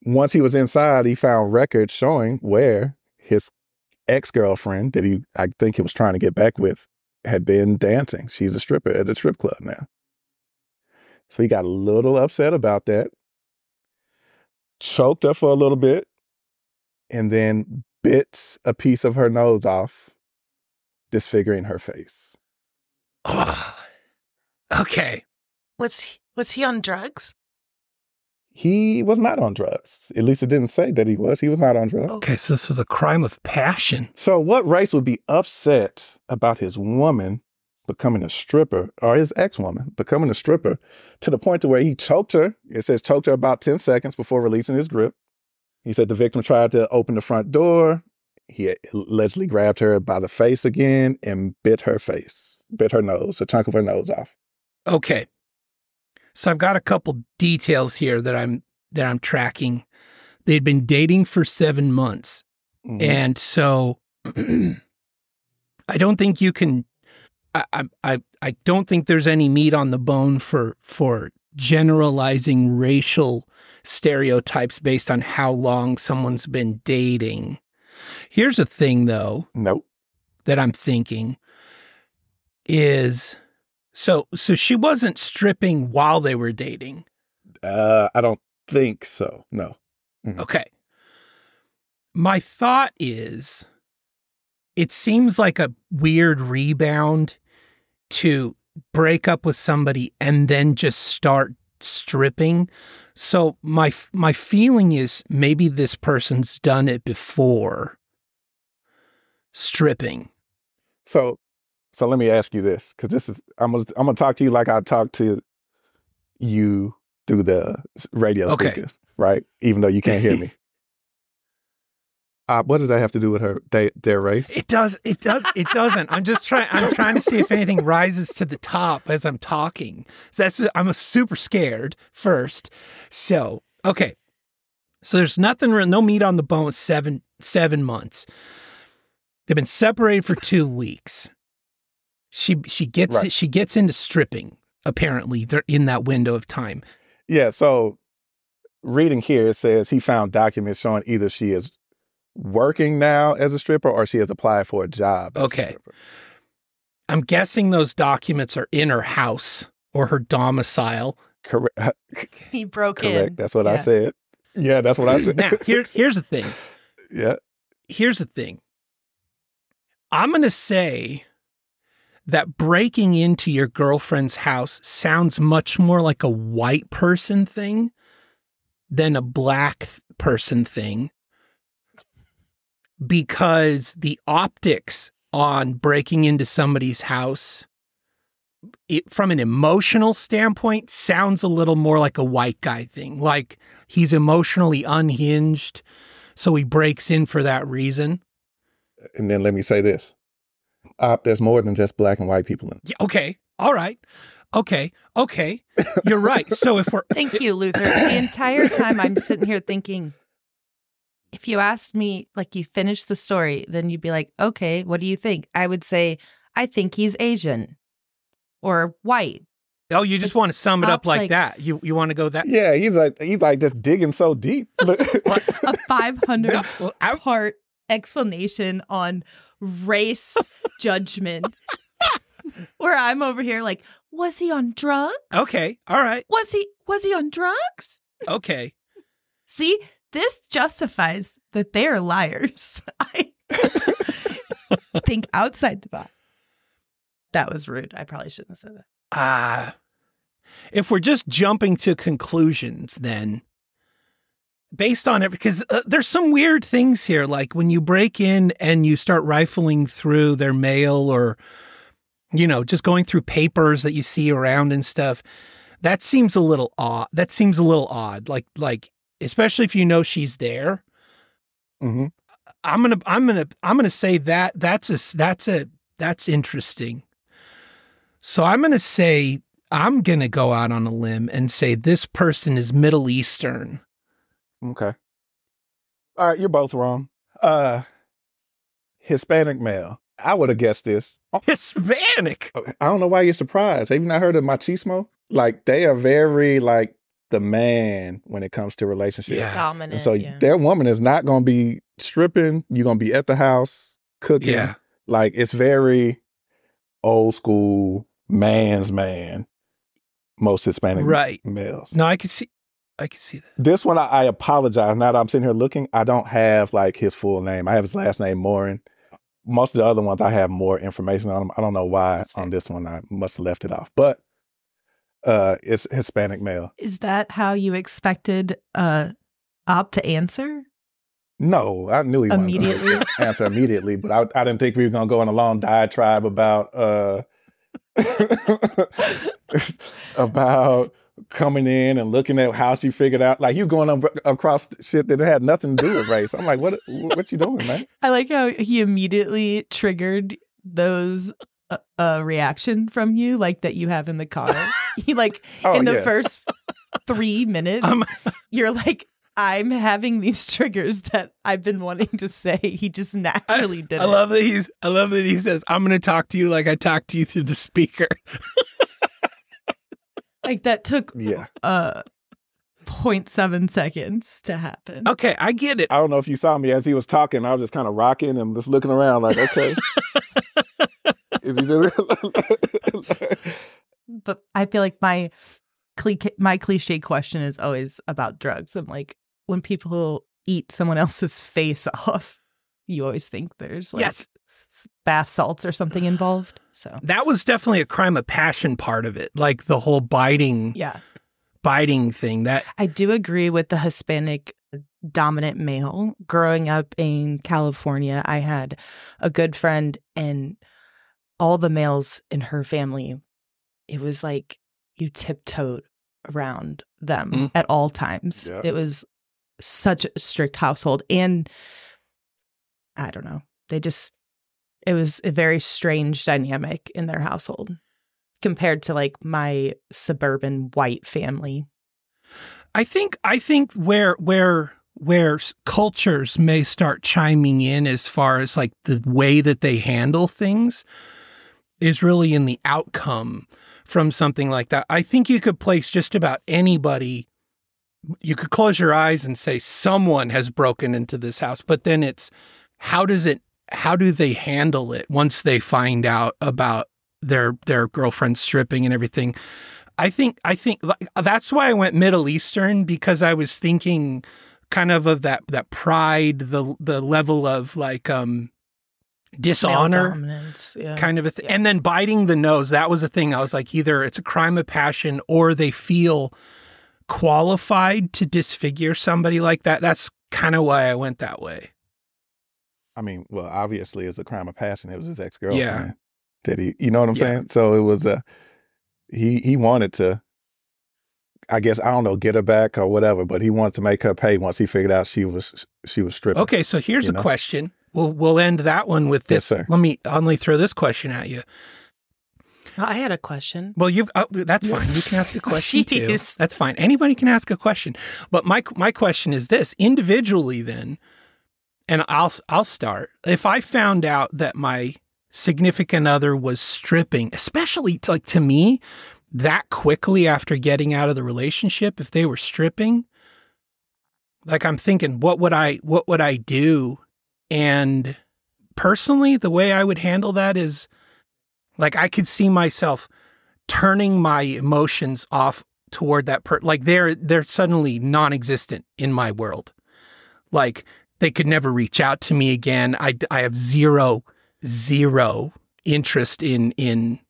Once he was inside, he found records showing where his ex-girlfriend that I think he was trying to get back with had been dancing. She's a stripper at a strip club now. So he got a little upset about that, choked her for a little bit, and then bit a piece of her nose off, disfiguring her face. Oh, okay. Was he on drugs? He was not on drugs. At least it didn't say that he was. He was not on drugs. Okay, so this was a crime of passion. So what race would be upset about his woman becoming a stripper, or his ex-woman becoming a stripper, to the point to where he choked her? It says choked her about 10 seconds before releasing his grip. He said the victim tried to open the front door. He allegedly grabbed her by the face again and bit her nose, a chunk of her nose off. Okay. So I've got a couple details here that I'm tracking. They'd been dating for 7 months. Mm-hmm. And so I don't think you can I don't think there's any meat on the bone for generalizing racial stereotypes based on how long someone's been dating. Here's a thing though. Nope. That I'm thinking is so she wasn't stripping while they were dating. I don't think so. No. Mm-hmm. Okay. My thought is it seems like a weird rebound to break up with somebody and then just start stripping. So my feeling is maybe this person's done it before stripping. So let me ask you this, because this is I'm gonna talk to you like I talk to you through the radio speakers, right? Even though you can't hear me. What does that have to do with their race? It doesn't. I'm trying to see if anything rises to the top as I'm talking. I'm super scared first. So, okay. So there's no meat on the bone. 7 months. They've been separated for 2 weeks. She gets into stripping. Apparently, they're in that window of time. Yeah. So, reading here, it says he found documents showing either she is working now as a stripper or she has applied for a job. Okay. I'm guessing those documents are in her house or her domicile. Correct. He broke in. Correct. That's what I said. Yeah, that's what I said. Now, here's the thing. Yeah. Here's the thing. I'm going to say that breaking into your girlfriend's house sounds much more like a white person thing than a black person thing, because the optics on breaking into somebody's house, from an emotional standpoint, sounds a little more like a white guy thing. Like he's emotionally unhinged, so he breaks in for that reason. And then let me say this. There's more than just black and white people in it. Yeah, okay. All right. Okay. You're right. So if we're... Thank you, Luther. The entire time I'm sitting here thinking, if you asked me, like, you finished the story, then you'd be like, okay, what do you think? I would say, I think he's Asian or white. Oh, you just want to sum it up like that. You want to go that? Yeah, he's like just digging so deep. A 500-part explanation on race judgment, where I'm over here like, was he on drugs? Okay, all right. Was he on drugs? Okay. See? This justifies that they are liars. I think outside the box. That was rude. I probably shouldn't have said that. If we're just jumping to conclusions, then based on it, because there's some weird things here, like when you break in and you start rifling through their mail or, just going through papers that you see around and stuff. That seems a little odd. Like, especially if you know she's there. Mm-hmm. I'm gonna say that's interesting. So I'm gonna go out on a limb and say this person is Middle Eastern. Okay. All right, you're both wrong. Hispanic male. I would have guessed this. Hispanic. I don't know why you're surprised. Have you not heard of machismo? Like they are very like the man when it comes to relationships. Yeah. Dominant. And so their woman is not going to be stripping. You're going to be at the house cooking. Yeah. Like it's very old school man's man. Most Hispanic males. No, I can see that. This one, I apologize. Now that I'm sitting here looking, I don't have like his full name. I have his last name, Morin. Most of the other ones, I have more information on them. I don't know why on this one I must have left it off. But it's Hispanic male. Is that how you expected Op to answer? No, I knew he Immediately? wanted to answer immediately, but I didn't think we were going to go on a long diatribe about about coming in and looking at how she figured out. Like, you going across shit that had nothing to do with race. I'm like, what you doing, man? I like how he immediately triggered those reaction from you, like that you have in the car. He in the first 3 minutes, you're like, I'm having these triggers that I've been wanting to say. He just naturally did it. I love that he says, I'm going to talk to you like I talked to you through the speaker. Like that took 0.7 seconds to happen. Okay, I get it. I don't know if you saw me as he was talking. I was just kind of rocking and just looking around like, okay. But I feel like my cliche question is always about drugs. I'm like, when people eat someone else's face off, you always think there's bath salts or something involved. So that was definitely a crime of passion part of it, like the whole biting thing. That I do agree with the Hispanic dominant male. Growing up in California, I had a good friend, and all the males in her family, it was like you tiptoed around them at all times. Yeah. It was such a strict household, and I don't know, it was a very strange dynamic in their household compared to like my suburban white family. I think where cultures may start chiming in as far as like the way that they handle things is really in the outcome from something like that. I think you could place just about anybody. You could close your eyes and say someone has broken into this house, but then it's how do they handle it once they find out about their girlfriend stripping and everything? I think that's why I went Middle Eastern, because I was thinking kind of that pride, the level of like dishonor kind of a thing. Yeah. And then biting the nose, that was a thing. I was like, either it's a crime of passion or they feel qualified to disfigure somebody like that. That's kind of why I went that way. I mean, well, obviously it's a crime of passion. It was his ex-girlfriend that you know what I'm saying? So it was he wanted to, I guess, I don't know, get her back or whatever, but he wanted to make her pay once he figured out she was stripping. Okay, so here's a question. We'll end that one with this. Yes, sir. Let me throw this question at you. I had a question. Well, that's fine. You can ask a question too. That's fine. Anybody can ask a question. But my question is this: individually, then, and I'll start. If I found out that my significant other was stripping, especially to me, that quickly after getting out of the relationship, if they were stripping, like I'm thinking, what would I do? And personally, the way I would handle that is, like, I could see myself turning my emotions off toward that like they're suddenly non-existent in my world. Like, they could never reach out to me again. I have zero interest in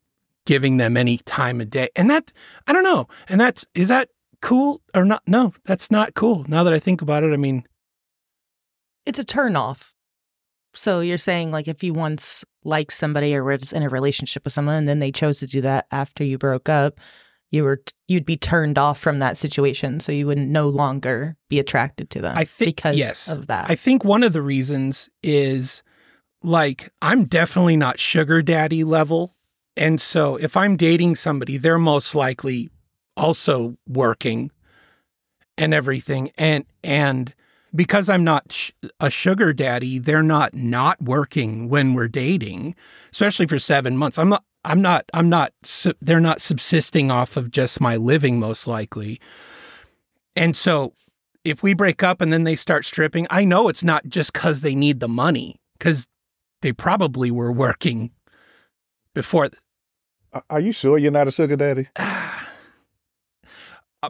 giving them any time of day. And that, I don't know. And is that cool or not? No, that's not cool. Now that I think about it, I mean, it's a turn off. So you're saying, like, if you once liked somebody or were in a relationship with someone and then they chose to do that after you broke up, you'd be turned off from that situation. So you would no longer be attracted to them because of that. I think one of the reasons is, like, I'm definitely not sugar daddy level. And so if I'm dating somebody, they're most likely also working and everything. And because I'm not a sugar daddy, they're not working when we're dating, especially for 7 months. They're not subsisting off of just my living, most likely. And so if we break up and then they start stripping, I know it's not just because they need the money, because they probably were working before. Are you sure you're not a sugar daddy?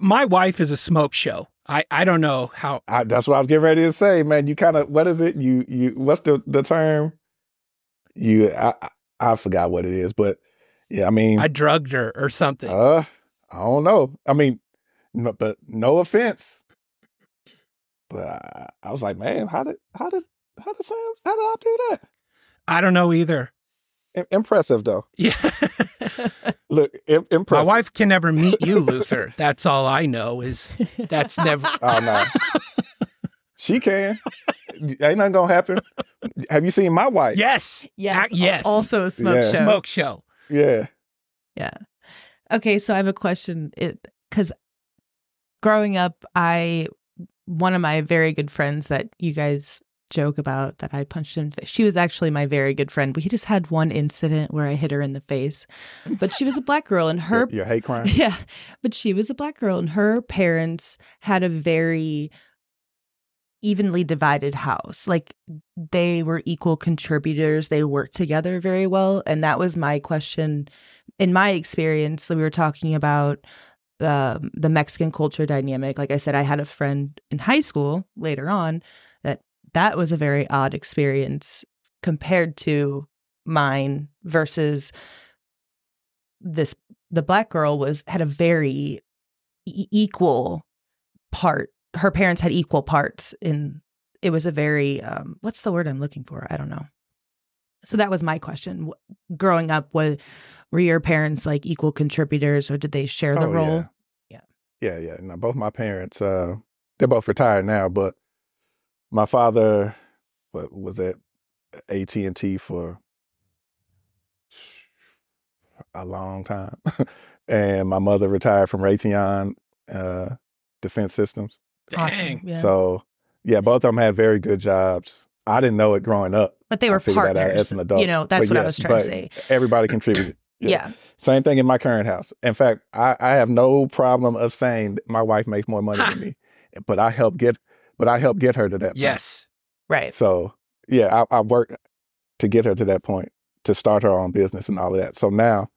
My wife is a smoke show. I don't know how. That's what I was getting ready to say, man. You kind of, what is it? You what's the term? I forgot what it is, but yeah, I mean, I drugged her or something. I don't know. I mean, but no offense. But I was like, man, how did I do that? I don't know either. Impressive though. Yeah. Look, impressive. My wife can never meet you, Luther. That's all I know is that's never. Oh no. She can. Ain't nothing gonna happen. Have you seen my wife? Yes. Yes. Yes. Also a smoke show. Smoke show. Yeah. Yeah. Okay, so I have a question. Because growing up, one of my very good friends that you guys joke about that I punched in the face, she was actually my very good friend. We just had one incident where I hit her in the face. But she was a black girl and her... Your hate crime? Yeah. But she was a black girl and her parents had a very evenly divided house. Like they were equal contributors. They worked together very well. And that was my question. In my experience, we were talking about the Mexican culture dynamic. Like I said, I had a friend in high school later on that was a very odd experience compared to mine versus the black girl had a very equal part. Her parents had equal parts it was a very, what's the word I'm looking for? I don't know. So that was my question. Growing up, were your parents like equal contributors or did they share the role? Yeah. Now, both my parents, they're both retired now, but my father was at AT&T for a long time. And my mother retired from Raytheon Defense Systems. Dang. Yeah. So, yeah, both of them had very good jobs. I didn't know it growing up. But they were partners. That out as an adult. You know, that's but what I was trying to say. Everybody contributed. Yeah. Same thing in my current house. In fact, I have no problem of saying my wife makes more money than me, but I help get her to that point. Yes. Right. So yeah, I worked to get her to that point, to start her own business and all of that. So now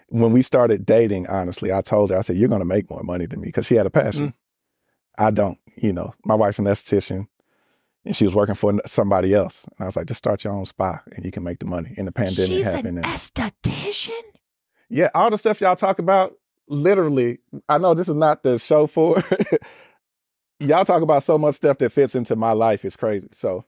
when we started dating, honestly, I told her, I said, you're going to make more money than me, because she had a passion. I don't, my wife's an esthetician and she was working for somebody else. And I was like, just start your own spa and you can make the money. And the pandemic happened. She's an esthetician? Yeah, all the stuff y'all talk about, literally, I know this is not the show for it. Y'all talk about so much stuff that fits into my life. It's crazy. So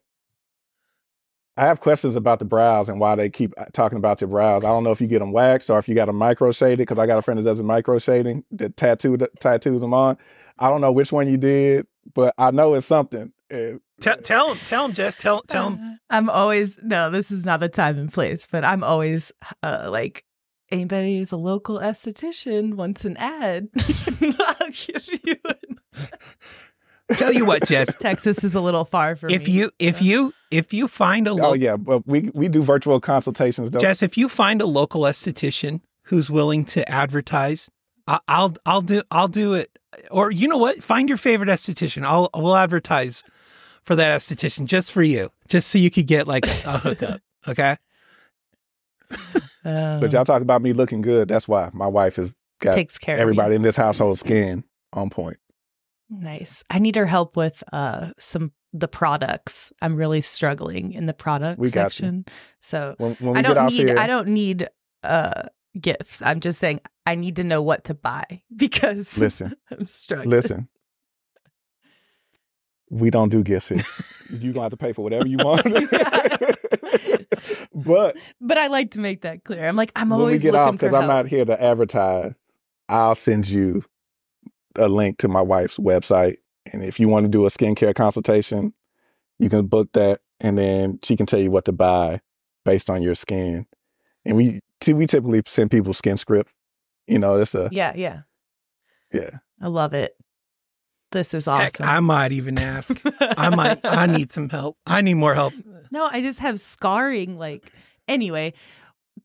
I have questions about the brows and why they keep talking about your brows. I don't know if you get them waxed or if you got them micro shaded, because I got a friend that does the micro shading, that tattoos them on. I don't know which one you did, but I know it's something. Tell him, Jess. Tell him. I'm always, no, this is not the time and place, but I'm always like, anybody who's a local esthetician wants an ad. I'll give you an... Tell you what, Jess. Texas is a little far for me. If you find a oh yeah, but we do virtual consultations though. Jess, if you find a local esthetician who's willing to advertise, I'll do it. Or you know what? Find your favorite esthetician. We'll advertise for that esthetician just for you, just so you could get like a hookup. Okay. But y'all talk about me looking good. That's why my wife has got takes care everybody of in this household skin on point. Nice. I need her help with the products. I'm really struggling in the product section. So when we get off here, I don't need gifts. I'm just saying I need to know what to buy because I'm struggling. Listen. We don't do gifts here. You're gonna have to pay for whatever you want. But I like to make that clear. I'm like, I'm when always we get looking off, because I'm not here to advertise, I'll send you a link to my wife's website. And if you want to do a skincare consultation, you can book that, and then she can tell you what to buy based on your skin. And we typically send people skin script. It's a yeah. I love it. This is awesome. Heck, I might even ask. I need some help. I need more help. No, I just have scarring. Anyway,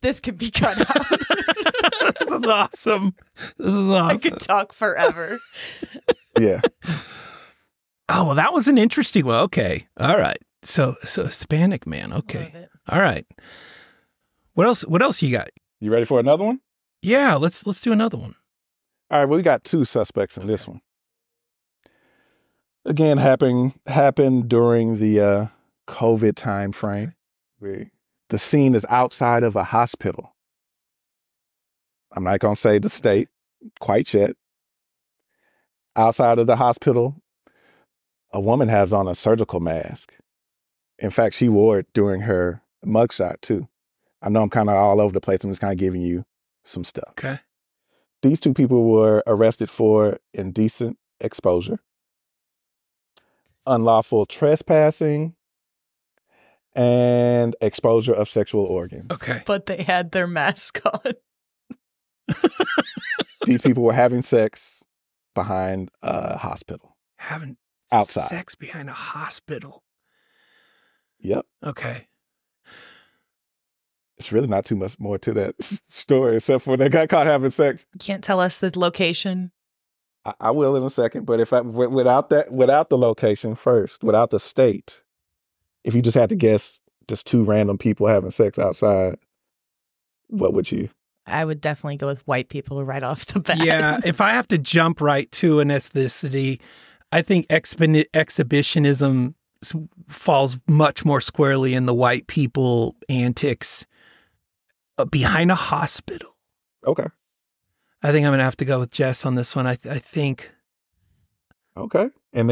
this could be cut out. This is awesome. I could talk forever. Yeah. Oh, well, that was an interesting one. Okay. All right. So Hispanic man. Okay. All right. What else you got? You ready for another one? Yeah, let's do another one. All right, well, we got two suspects in this one. Again, happened during the COVID time frame. The scene is outside of a hospital. I'm not going to say the state, quite yet. Outside of the hospital, a woman has on a surgical mask. In fact, she wore it during her mugshot too. I know I'm kind of all over the place. I'm just kind of giving you some stuff. Okay. These two people were arrested for indecent exposure, unlawful trespassing, and exposure of sexual organs. Okay. But they had their mask on. These people were having sex behind a hospital. Having outside. sex behind a hospital. Yep. Okay. It's really not too much more to that story, except for they got caught having sex. You can't tell us the location. I will in a second, but if without the location first, without the state, if you just had to guess just two random people having sex outside, what would you? I would definitely go with white people right off the bat. Yeah, if I have to jump right to an ethnicity, I think exhibitionism falls much more squarely in the white people antics behind a hospital. Okay. I think I'm going to have to go with Jess on this one. I think. Okay. And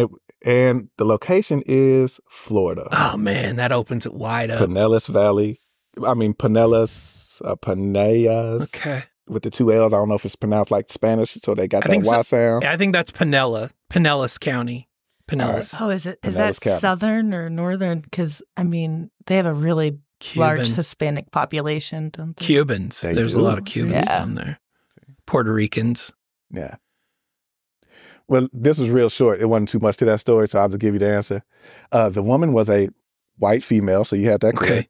the location is Florida. Oh, man, that opens it wide up. Pinellas Valley. Pinellas. Okay. With the two L's. I don't know if it's pronounced like Spanish, so they got that Y sound. Yeah, I think that's Pinellas County. Pinellas. Right. Oh, is it? Is Pinellas that County. southern or northern? Because, they have a really large Hispanic population, don't they? Cubans. They There's do. a lot of Cubans Yeah. down there. Puerto Ricans. Yeah. Well, this was real short. It wasn't too much to that story, so I'll just give you the answer. The woman was a white female, so you had that correct. Okay.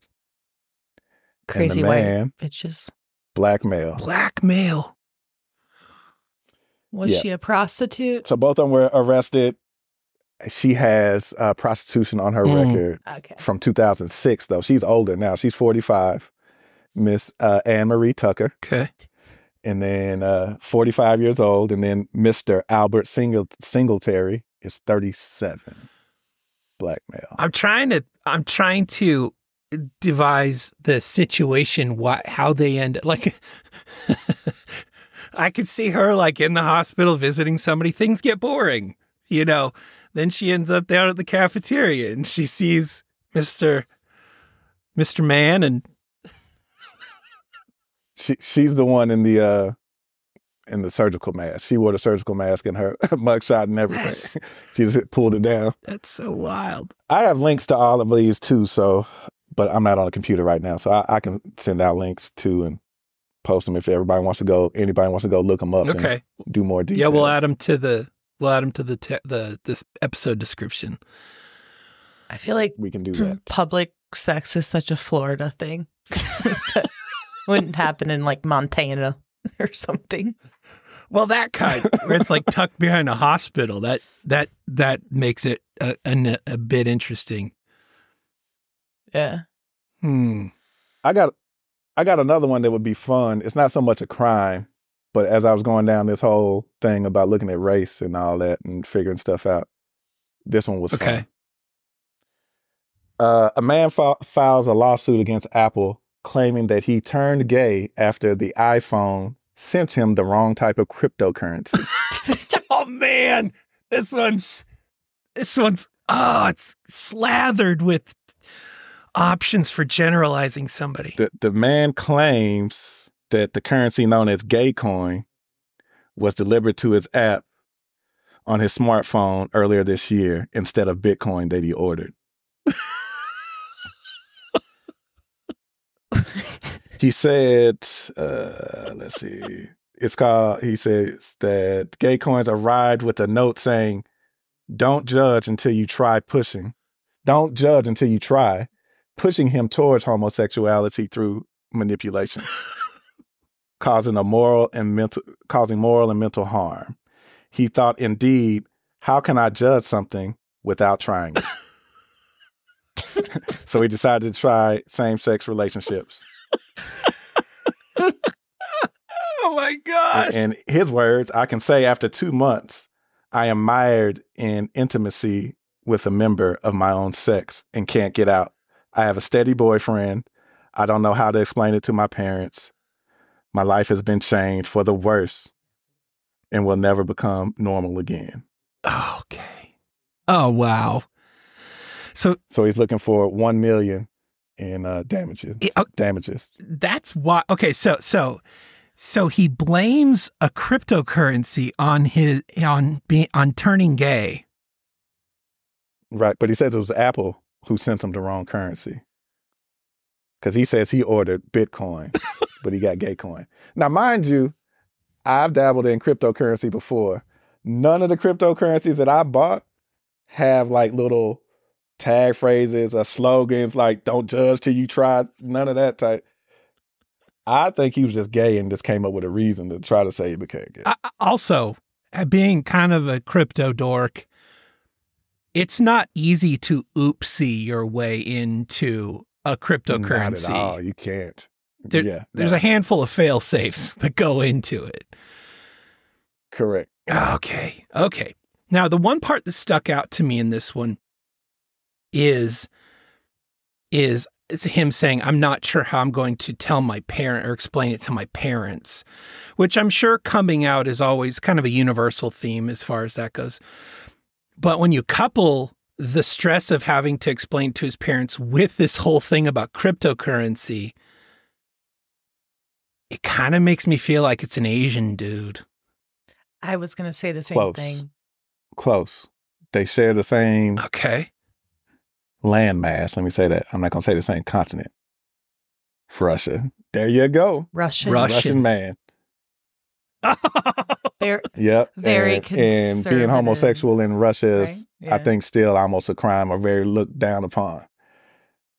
Crazy and the man, white bitches. black male. Black male. Was Yeah. she a prostitute? So both of them were arrested. She has prostitution on her record Okay. from 2006, though. She's older now. She's 45. Miss Anne Marie Tucker. Okay. And then 45 years old. And then Mr. Albert Singletary is 37. Black male. I'm trying to devise the situation, how they end. Like, I could see her like in the hospital visiting somebody. Things get boring, Then she ends up down at the cafeteria and she sees Mr. Man, and She's the one in the surgical mask. She wore the surgical mask in her mugshot and everything. Yes. She just pulled it down. That's so wild. I have links to all of these too, but I'm not on the computer right now, so I can send out links too and post them if anybody wants to go look them up. Okay. And do more detail. Yeah, we'll add them to this episode description. I feel like We can do that. public sex is such a Florida thing. That wouldn't happen in like Montana or something. Well, that kind where it's like tucked behind a hospital. That makes it a bit interesting. Yeah. I got another one that would be fun. It's not so much a crime, but as I was going down this whole thing about looking at race and all that and figuring stuff out, this one was Okay. fun. A man files a lawsuit against Apple claiming that he turned gay after the iPhone sent him the wrong type of cryptocurrency. Oh man, this one's it's slathered with options for generalizing somebody. The man claims that the currency known as Gaycoin was delivered to his app on his smartphone earlier this year instead of Bitcoin that he ordered. He said, let's see, he says that Gaycoins arrived with a note saying, don't judge until you try pushing him towards homosexuality through manipulation, causing moral and mental harm. He thought, indeed, how can I judge something without trying it? So he decided to try same-sex relationships. Oh my gosh. In his words, I can say after 2 months, I am mired in intimacy with a member of my own sex and can't get out. I have a steady boyfriend. I don't know how to explain it to my parents. My life has been changed for the worse and will never become normal again. Okay. Oh, wow. So he's looking for 1 million in damages. Damages. That's why. Okay. So he blames a cryptocurrency on turning gay. Right. But he says it was Apple who sent him the wrong currency. Because he says he ordered Bitcoin, but he got gay coin. Now, mind you, I've dabbled in cryptocurrency before. None of the cryptocurrencies that I bought have like little tag phrases or slogans like "Don't judge till you try." None of that type. I think he was just gay and just came up with a reason to try to say he became gay. Also, being kind of a crypto dork, it's not easy to oopsie your way into a cryptocurrency. Not at all. You can't. There's a handful of fail safes that go into it. Correct. Okay. Now, the one part that stuck out to me in this one is him saying, I'm not sure how I'm going to tell my parent or explain it to my parents, which I'm sure coming out is always kind of a universal theme as far as that goes. But when you couple the stress of having to explain to his parents with this whole thing about cryptocurrency, it kind of makes me feel like it's an Asian dude. I was going to say the same thing. Close. They share the same landmass. Let me say that. I'm not going to say the same continent. Russia. There you go. Russian man. Very conservative. And being homosexual in Russia is, right? Yeah. I think, still almost a crime or very looked down upon.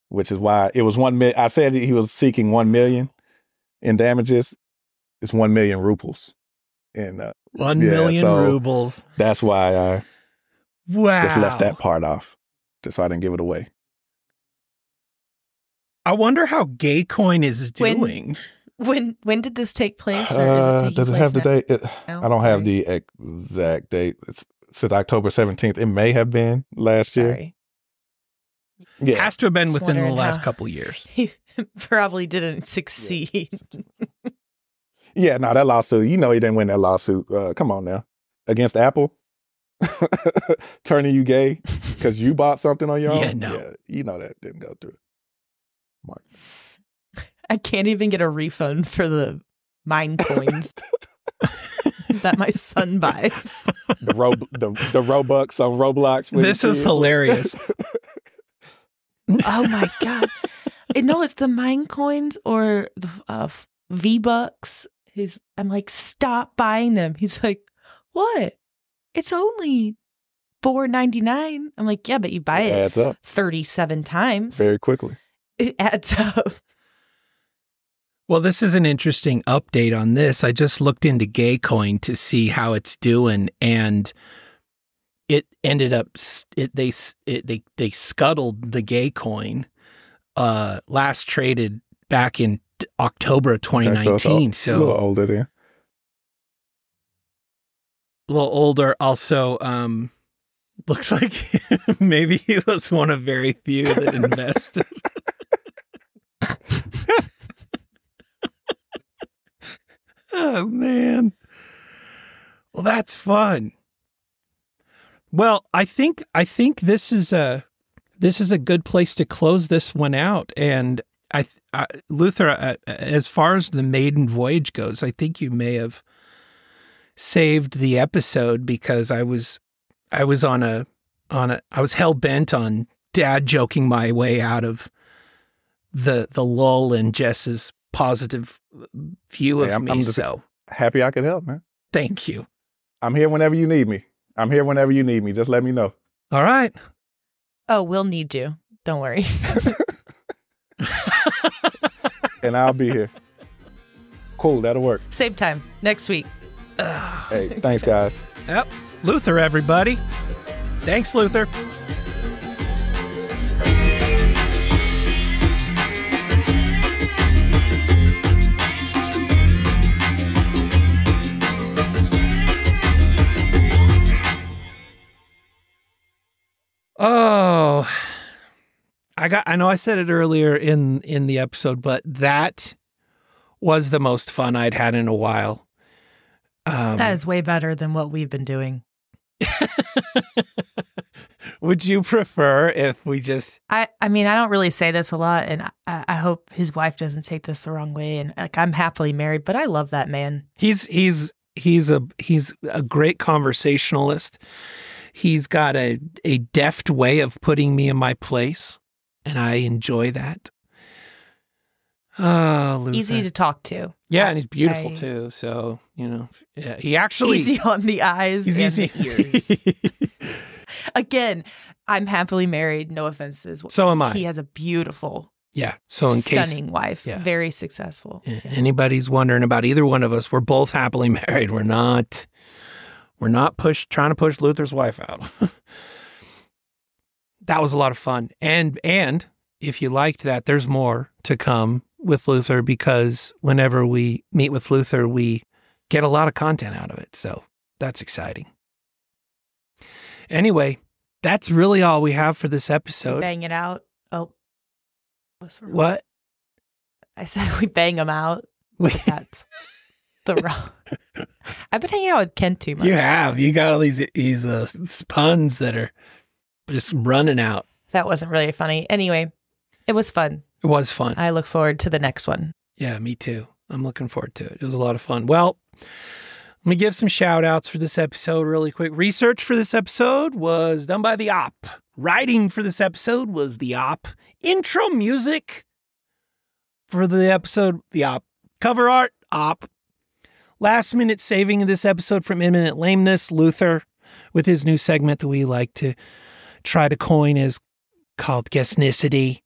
Which is why it was 1 million. I said he was seeking 1 million in damages. It's 1 million rubles. And 1 million rubles. That's why I just left that part off, just so I didn't give it away. I wonder how Gaycoin is doing. When did this take place? Or does it have the date? I don't have the exact date. It's since October 17th. It may have been last year. Yeah, has to have been within the last couple years. He probably didn't succeed. Yeah, no, that lawsuit. You know, he didn't win that lawsuit. Come on now, against Apple, turning you gay because you bought something on your own. Yeah, no. Yeah, you know that didn't go through. Mark. I can't even get a refund for the mine coins that my son buys. The Robux on Roblox. This is hilarious. Oh my God. No, it's the mine coins or the V-Bucks. I'm like, stop buying them. He's like, what? It's only $4.99. I'm like, yeah, but you buy it adds up 37 times. Very quickly. It adds up. Well, this is an interesting update on this. I just looked into Gaycoin to see how it's doing, and it ended up they scuttled the Gaycoin. Last traded back in October of 2019. So a little older there. A little older. Also, looks like maybe he was one of very few that invested. Oh man. Well, that's fun. Well, I think this is a good place to close this one out. And Luther, as far as the maiden voyage goes, I think you may have saved the episode because I was hell bent on dad joking my way out of the lull in Jess's positive view of me. I'm just so happy I could help, man. Thank you. I'm here whenever you need me. Just let me know. All right. Oh, we'll need you. Don't worry. And I'll be here. Cool, that'll work. Same time next week. Hey, thanks, guys. Yep. Luther, everybody. Thanks, Luther. Oh, I know I said it earlier in the episode, but that was the most fun I'd had in a while. That is way better than what we've been doing. Would you prefer if we just... I mean, I don't really say this a lot, and I hope his wife doesn't take this the wrong way. And like, I'm happily married, but I love that man. He's a great conversationalist. He's got a deft way of putting me in my place, and I enjoy that. Oh, Luther. Easy to talk to. Yeah, and he's beautiful too. So, yeah, he actually... Easy on the eyes and easy. the ears. Again, I'm happily married. No offenses. So am I. He has a beautiful, So in stunning wife. Yeah. Very successful. Anybody's wondering about either one of us, we're both happily married. We're not trying to push Luther's wife out. That was a lot of fun. And if you liked that, there's more to come with Luther, because whenever we meet with Luther, we get a lot of content out of it. So that's exciting. Anyway, that's really all we have for this episode. Bang it out. Oh. What? I said we bang them out. That's the wrong. I've been hanging out with Kent too much. You have. You got all these puns that are just running out. That wasn't really funny. Anyway, it was fun. It was fun. I look forward to the next one. Yeah, me too. I'm looking forward to it. It was a lot of fun. Well, let me give some shout outs for this episode really quick. Research for this episode was done by the Op. Writing for this episode was the Op. Intro music for the episode, the Op. Cover art, Op. Last minute saving of this episode from imminent lameness, Luther, with his new segment that we like to try to coin is called Guessnicity.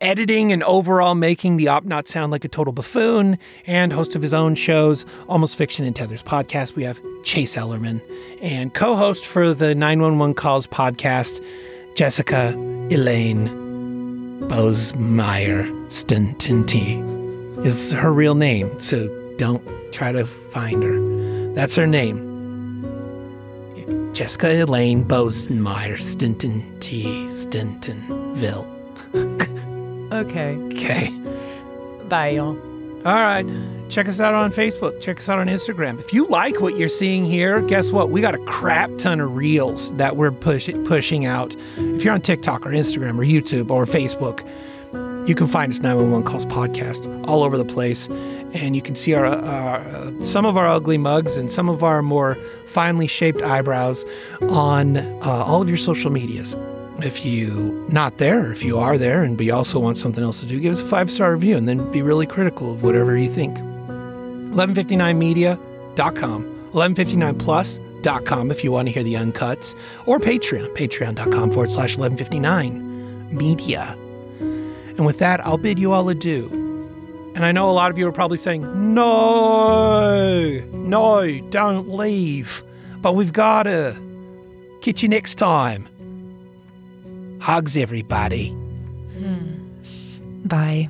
Editing and overall making the Op not sound like a total buffoon, and host of his own shows, Almost Fiction and Tethers podcast, we have Chase Ellerman, and co-host for the 911 Calls podcast, Jessica Elaine Bosemeyer Stintinty is her real name, so don't try to find her. That's her name. Jessica Elaine Bosemeyer Stintonville. Okay. Bye, y'all. All right. Check us out on Facebook. Check us out on Instagram. If you like what you're seeing here, guess what? We got a crap ton of reels that we're pushing out. If you're on TikTok or Instagram or YouTube or Facebook, you can find us 911 Calls Podcast all over the place. And you can see our some of our ugly mugs and some of our more finely shaped eyebrows on all of your social medias. If you're not there, or if you are there and you also want something else to do, give us a 5-star review and then be really critical of whatever you think. 1159media.com, 1159plus.com if you want to hear the uncuts, or Patreon, patreon.com/1159media. And with that, I'll bid you all adieu. And I know a lot of you are probably saying, no, don't leave. But we've got to. Catch you next time. Hugs, everybody. Bye.